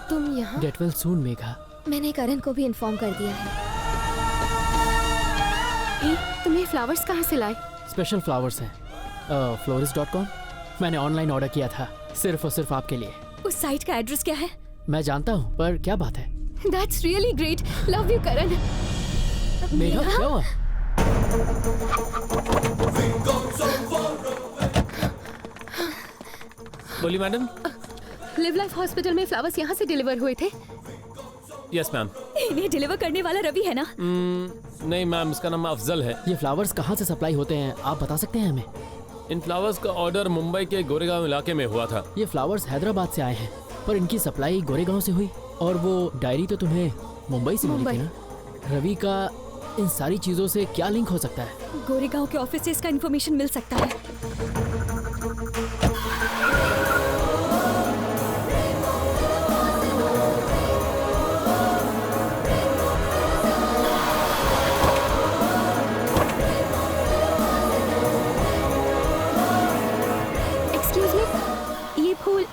तुम यहाँ? Get well soon Megha. मैंने करण को भी इन्फॉर्म कर दिया है। तुम्हें फ्लावर्स कहाँ से लाए? स्पेशल फ्लावर्स हैं, florist.com। मैंने ऑनलाइन ऑर्डर किया था सिर्फ और सिर्फ आपके लिए। उस साइट का एड्रेस क्या है? मैं जानता हूँ, पर क्या बात है? That's really great. Love you, करण। मेघा, क्या हुआ? बोली मैडम। लिव लाइफ हॉस्पिटल में फ्लावर्स यहाँ से डिलीवर हुए थे। Yes ma'am. इन्हें डिलीवर करने वाला रवि है ना? नहीं मैम, इसका नाम अफजल है। ये फ्लावर्स कहाँ से सप्लाई होते हैं, आप बता सकते हैं हमें? इन फ्लावर्स का ऑर्डर मुंबई के गोरेगांव इलाके में हुआ था। ये फ्लावर्स हैदराबाद से आए हैं, पर इनकी सप्लाई गोरेगांव से हुई। और वो डायरी तो तुम्हें मुंबई से मिली थी ना? रवि का इन सारी चीजों से क्या लिंक हो सकता है? गोरेगांव के ऑफिस से इसका इन्फॉर्मेशन मिल सकता है।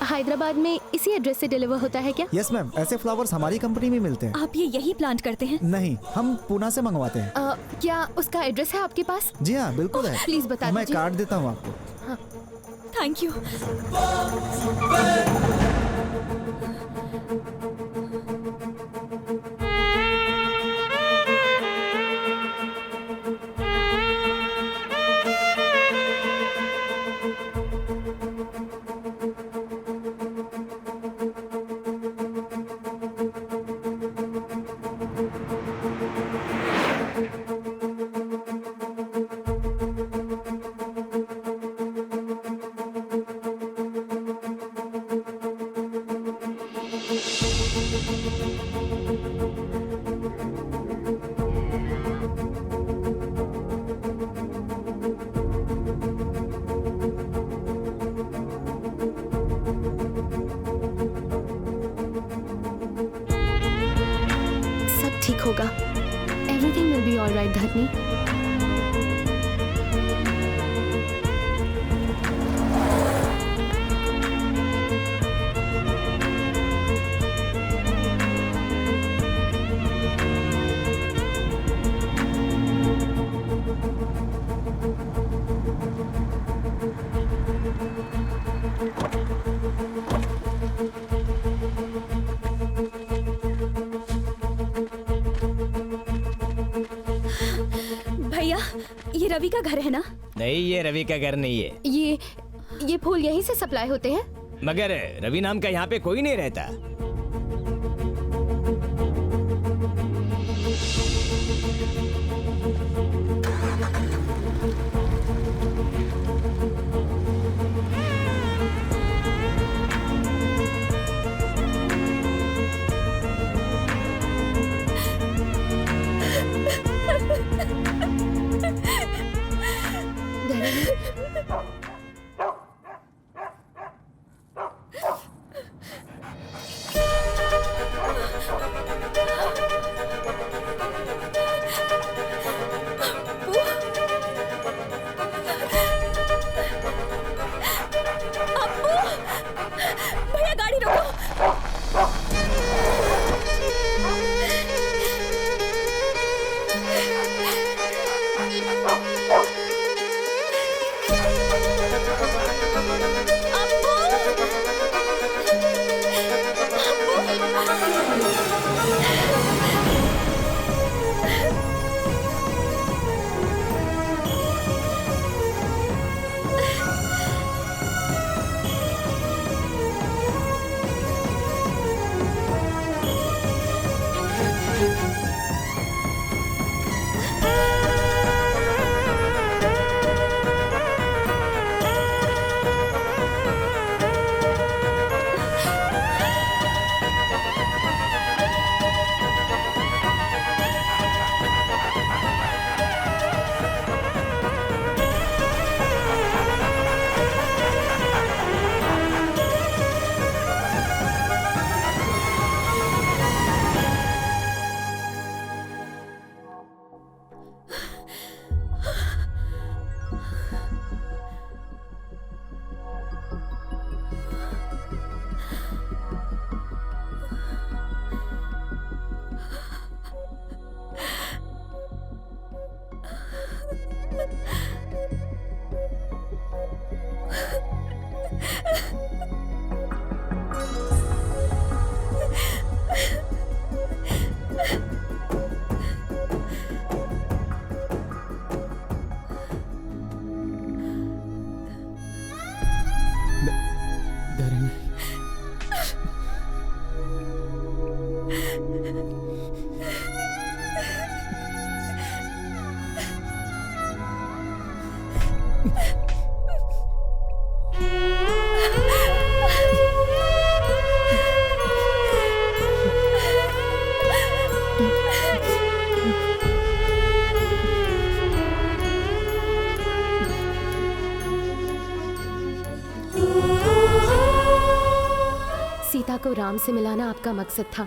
हैदराबाद में इसी एड्रेस से डिलीवर होता है क्या? यस मैम, ऐसे फ्लावर्स हमारी कंपनी में मिलते हैं। आप ये यही प्लांट करते हैं? नहीं, हम पूना से मंगवाते हैं। क्या उसका एड्रेस है आपके पास? जी हाँ, बिल्कुल है। प्लीज बता दीजिए। मैं कार्ड देता हूँ आपको। हाँ। Thank you. ठीक होगा। Everything will be all right, धरनी। ये रवि का घर है ना? नहीं, ये रवि का घर नहीं है। ये फूल यहीं से सप्लाई होते हैं? मगर रवि नाम का यहाँ पे कोई नहीं रहता। सीता को राम से मिलाना आपका मकसद था,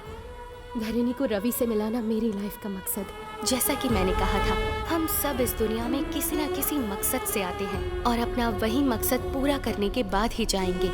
धरणी को रवि से मिलाना मेरी लाइफ का मकसद। जैसा कि मैंने कहा था, हम सब इस दुनिया में किसी न किसी मकसद से आते हैं और अपना वही मकसद पूरा करने के बाद ही जाएंगे।